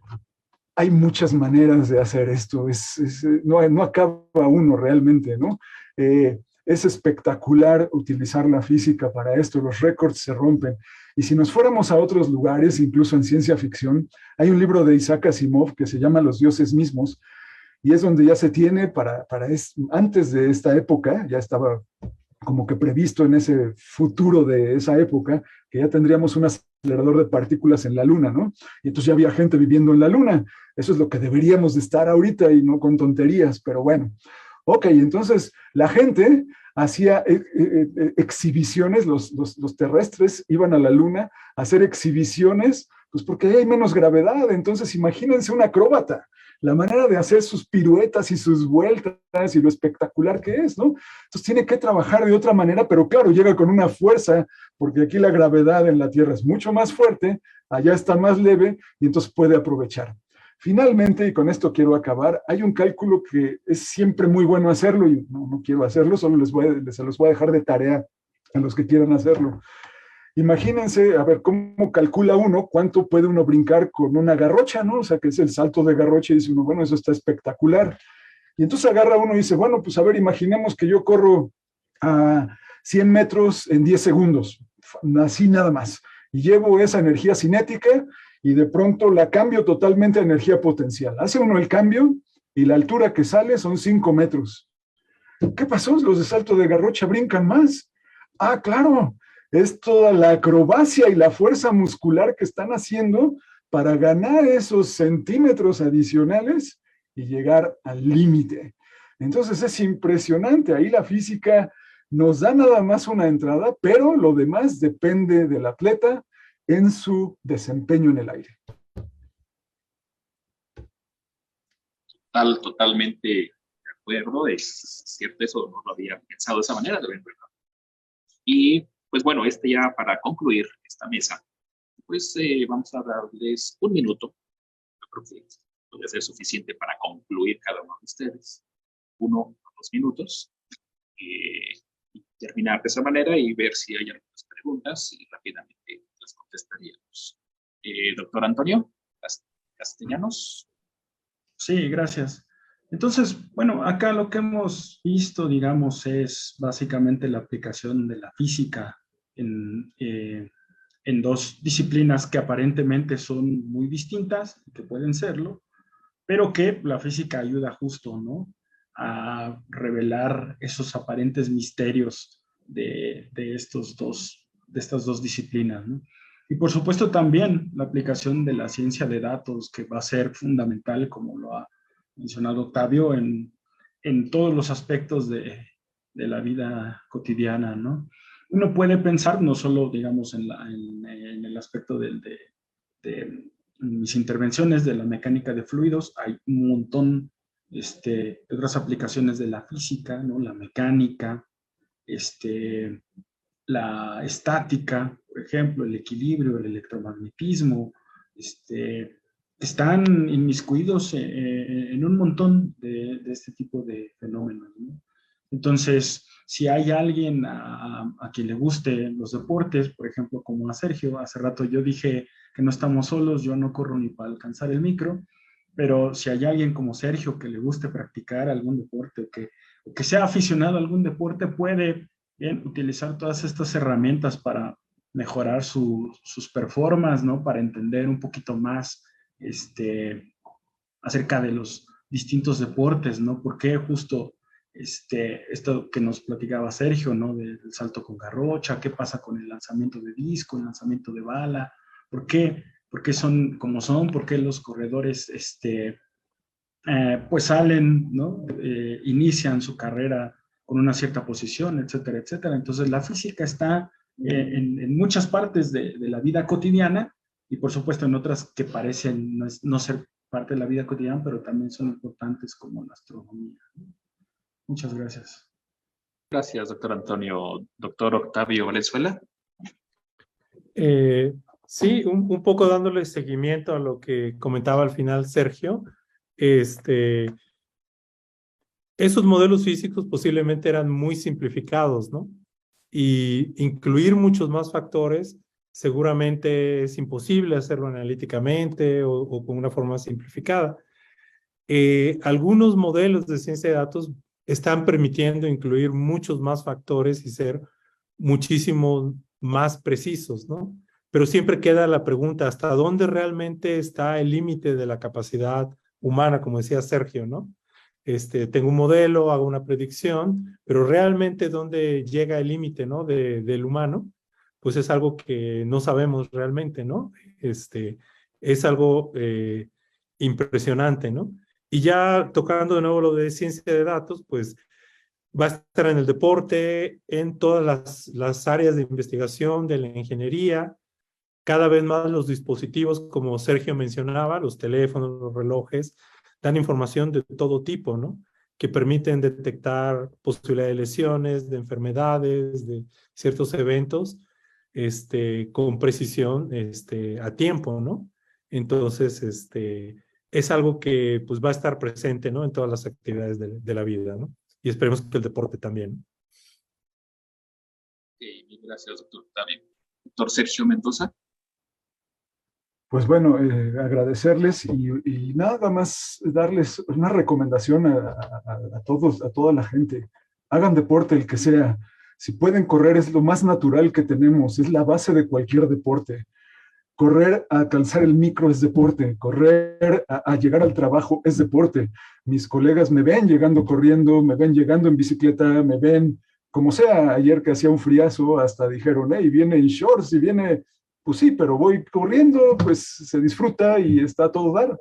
hay muchas maneras de hacer esto, no acaba uno realmente, ¿no? Es espectacular utilizar la física para esto, los récords se rompen. Y si nos fuéramos a otros lugares, incluso en ciencia ficción, hay un libro de Isaac Asimov que se llama Los dioses mismos, y es donde ya se tiene antes de esta época, ya estaba como que previsto en ese futuro de esa época, que ya tendríamos un acelerador de partículas en la Luna, ¿no? Y entonces ya había gente viviendo en la Luna. Eso es lo que deberíamos de estar ahorita y no con tonterías, pero bueno. Ok, entonces la gente hacía exhibiciones, los terrestres iban a la Luna a hacer exhibiciones, pues porque ahí hay menos gravedad. Entonces imagínense un acróbata, la manera de hacer sus piruetas y sus vueltas y lo espectacular que es, ¿no? Entonces tiene que trabajar de otra manera, pero claro, llega con una fuerza, porque aquí la gravedad en la Tierra es mucho más fuerte, allá está más leve y entonces puede aprovechar. Finalmente, y con esto quiero acabar, hay un cálculo que es siempre muy bueno hacerlo y no quiero hacerlo, solo se los voy a dejar de tarea a los que quieran hacerlo. Imagínense, a ver, ¿cómo calcula uno cuánto puede uno brincar con una garrocha, ¿no? O sea, que es el salto de garrocha y dice uno, bueno, eso está espectacular. Y entonces agarra uno y dice, bueno, pues a ver, imaginemos que yo corro a 100 metros en 10 segundos, así nada más. Y llevo esa energía cinética y de pronto la cambio totalmente a energía potencial. Hace uno el cambio y la altura que sale son 5 metros. ¿Qué pasó? Los de salto de garrocha brincan más. Ah, claro, es toda la acrobacia y la fuerza muscular que están haciendo para ganar esos centímetros adicionales y llegar al límite. Entonces es impresionante, ahí la física nos da nada más una entrada, pero lo demás depende del atleta en su desempeño en el aire. Totalmente de acuerdo, es cierto, eso no lo había pensado de esa manera, de verdad. Y pues bueno, ya para concluir esta mesa, pues vamos a darles un minuto, yo creo que puede ser suficiente para concluir cada uno de ustedes, 1 o 2 minutos, y terminar de esa manera y ver si hay algunas preguntas y rápidamente las contestaríamos. Doctor Antonio Castellanos. Sí, gracias. Entonces, bueno, acá lo que hemos visto, digamos, es básicamente la aplicación de la física en, eh, en dos disciplinas que aparentemente son muy distintas, que pueden serlo, pero que la física ayuda justo, ¿no? A revelar esos aparentes misterios de estas dos disciplinas, ¿no? Y por supuesto también la aplicación de la ciencia de datos, que va a ser fundamental, como lo ha mencionado Octavio, en todos los aspectos de la vida cotidiana, ¿no? Uno puede pensar no solo, digamos, en el aspecto de mis intervenciones de la mecánica de fluidos, hay un montón de otras aplicaciones de la física, ¿no? La mecánica, este, la estática, por ejemplo, el equilibrio, el electromagnetismo, están inmiscuidos en un montón de este tipo de fenómenos, ¿no? Entonces, si hay alguien a quien le guste los deportes, por ejemplo, como a Sergio, hace rato yo dije que no estamos solos, yo no corro ni para alcanzar el micro, pero si hay alguien como Sergio que le guste practicar algún deporte o que sea aficionado a algún deporte, puede bien utilizar todas estas herramientas para mejorar sus performances, ¿no? Para entender un poquito más acerca de los distintos deportes, ¿no? ¿Por qué justo esto que nos platicaba Sergio, ¿no? Del salto con garrocha, qué pasa con el lanzamiento de disco, el lanzamiento de bala, por qué son como son, por qué los corredores, pues salen, ¿no? Inician su carrera con una cierta posición, etcétera, etcétera. Entonces la física está en muchas partes de la vida cotidiana y por supuesto en otras que parecen no ser parte de la vida cotidiana, pero también son importantes como la astronomía. Muchas gracias. Gracias, doctor Antonio. Doctor Octavio Valenzuela. Sí, un poco dándole seguimiento a lo que comentaba al final Sergio. Esos modelos físicos posiblemente eran muy simplificados, ¿no? Y incluir muchos más factores seguramente es imposible hacerlo analíticamente o con una forma simplificada. Algunos modelos de ciencia de datos están permitiendo incluir muchos más factores y ser muchísimo más precisos, ¿no? Pero siempre queda la pregunta, ¿hasta dónde realmente está el límite de la capacidad humana, como decía Sergio, ¿no? Tengo un modelo, hago una predicción, pero realmente dónde llega el límite, ¿no? Del humano, pues es algo que no sabemos realmente, ¿no? Es algo impresionante, ¿no? Y ya tocando de nuevo lo de ciencia de datos, pues va a estar en el deporte, en todas las áreas de investigación de la ingeniería, cada vez más los dispositivos, como Sergio mencionaba, los teléfonos, los relojes, dan información de todo tipo, ¿no? Que permiten detectar posibilidades de lesiones, de enfermedades, de ciertos eventos, con precisión, a tiempo, ¿no? Entonces, es algo que pues va a estar presente, ¿no? En todas las actividades de la vida, ¿no? Y esperemos que el deporte también. Gracias, doctor Octavio. Doctor Sergio Mendoza. Pues bueno, agradecerles y nada más darles una recomendación a todos, a toda la gente. Hagan deporte el que sea. Si pueden correr es lo más natural que tenemos, es la base de cualquier deporte. Correr a alcanzar el micro es deporte, correr a llegar al trabajo es deporte. Mis colegas me ven llegando corriendo, me ven llegando en bicicleta, me ven como sea. Ayer que hacía un friazo, hasta dijeron, hey, viene en shorts y viene, pues sí, pero voy corriendo, pues se disfruta y está a todo dar.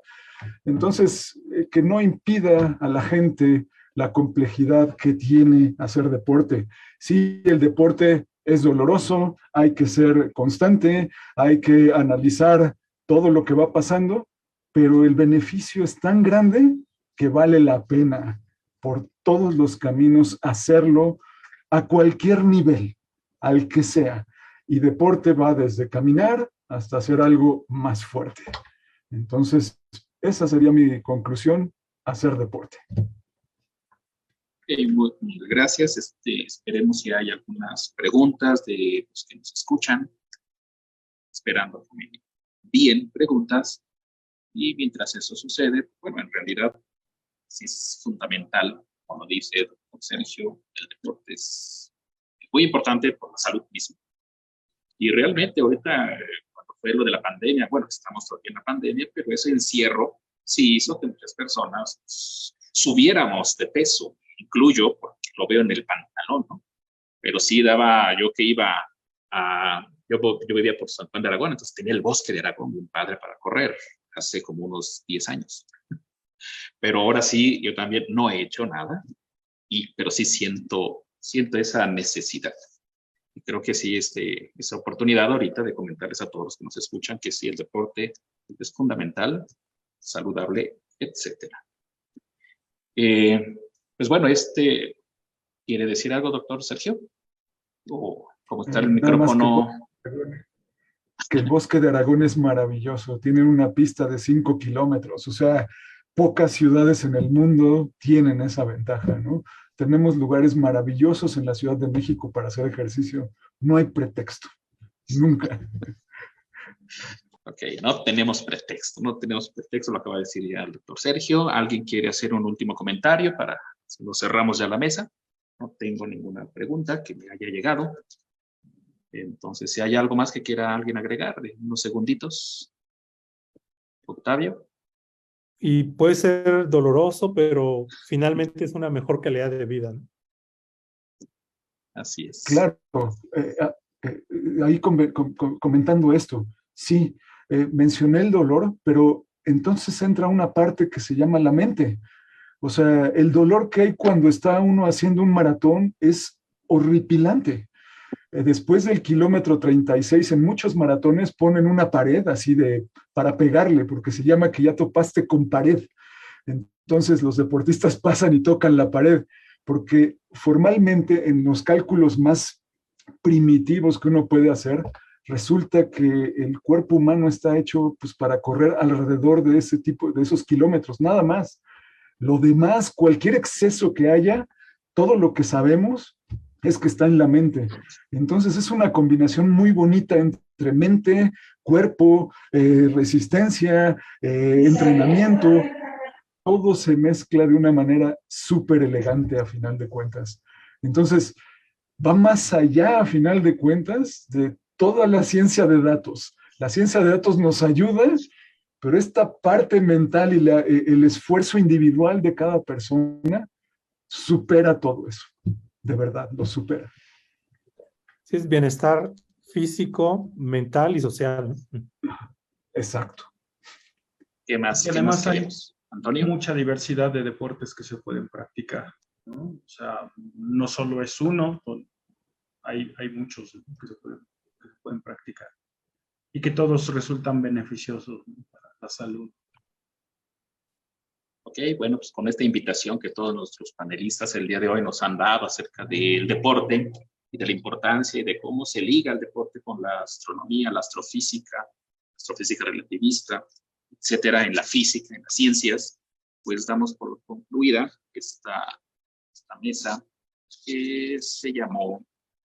Entonces, que no impida a la gente la complejidad que tiene hacer deporte. Sí, el deporte es doloroso, hay que ser constante, hay que analizar todo lo que va pasando, pero el beneficio es tan grande que vale la pena por todos los caminos hacerlo a cualquier nivel, al que sea. Y deporte va desde caminar hasta hacer algo más fuerte. Entonces, esa sería mi conclusión, hacer deporte. Muchas gracias. Esperemos si hay algunas preguntas de los que nos escuchan. Esperando que me envíen preguntas. Y mientras eso sucede, bueno, en realidad sí es fundamental, como dice el doctor Sergio, el deporte es muy importante por la salud misma. Y realmente ahorita, cuando fue lo de la pandemia, bueno, estamos todavía en la pandemia, pero ese encierro sí hizo que muchas personas subiéramos de peso, incluyo, porque lo veo en el pantalón, ¿no? Pero sí daba, yo que iba yo vivía por San Juan de Aragón, entonces tenía el bosque de Aragón, un padre para correr, hace como unos 10 años. Pero ahora sí, yo también no he hecho nada, pero sí siento esa necesidad. Y creo que sí, esa oportunidad ahorita de comentarles a todos los que nos escuchan que sí, el deporte es fundamental, saludable, etcétera. Pues bueno, ¿quiere decir algo, doctor Sergio? ¿O cómo está el micrófono? Que el bosque de Aragón es maravilloso, tiene una pista de 5 kilómetros, o sea, pocas ciudades en el mundo tienen esa ventaja, ¿no? Tenemos lugares maravillosos en la Ciudad de México para hacer ejercicio, no hay pretexto, nunca. Ok, no tenemos pretexto, lo acaba de decir ya el doctor Sergio. ¿Alguien quiere hacer un último comentario para si lo cerramos ya la mesa? No tengo ninguna pregunta que me haya llegado. Entonces, si hay algo más que quiera alguien agregar, de unos segunditos. Octavio. Y puede ser doloroso, pero finalmente es una mejor calidad de vida, ¿no? Así es. Claro, ahí comentando esto, sí, mencioné el dolor, pero entonces entra una parte que se llama la mente. O sea, el dolor que hay cuando está uno haciendo un maratón es horripilante. Después del kilómetro 36, en muchos maratones ponen una pared así para pegarle, porque se llama que ya topaste con pared. Entonces los deportistas pasan y tocan la pared, porque formalmente en los cálculos más primitivos que uno puede hacer, resulta que el cuerpo humano está hecho pues, para correr alrededor de de esos kilómetros, nada más. Lo demás, cualquier exceso que haya, todo lo que sabemos es que está en la mente. Entonces es una combinación muy bonita entre mente, cuerpo, resistencia, entrenamiento. Todo se mezcla de una manera súper elegante a final de cuentas. Entonces, va más allá a final de cuentas de toda la ciencia de datos. La ciencia de datos nos ayuda, pero esta parte mental y el esfuerzo individual de cada persona supera todo eso. De verdad, lo supera. Sí, es bienestar físico, mental y social, ¿no? Exacto. ¿Qué más? Y además hay Antonio. mucha diversidad de deportes que se pueden practicar, ¿no? O sea, no solo es uno, hay muchos que se pueden practicar y que todos resultan beneficiosos, ¿no?, para la salud. Ok, bueno, pues con esta invitación que todos nuestros panelistas el día de hoy nos han dado acerca del deporte y de la importancia y de cómo se liga el deporte con la astronomía, la astrofísica relativista, etcétera, en la física, en las ciencias, pues damos por concluida esta mesa que se llamó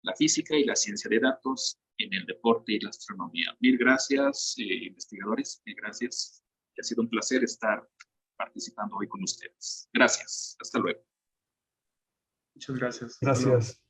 La física y la ciencia de datos en el deporte y la astronomía. Mil gracias, investigadores, mil gracias. Ha sido un placer estar participando hoy con ustedes. Gracias. Hasta luego. Muchas gracias. Gracias.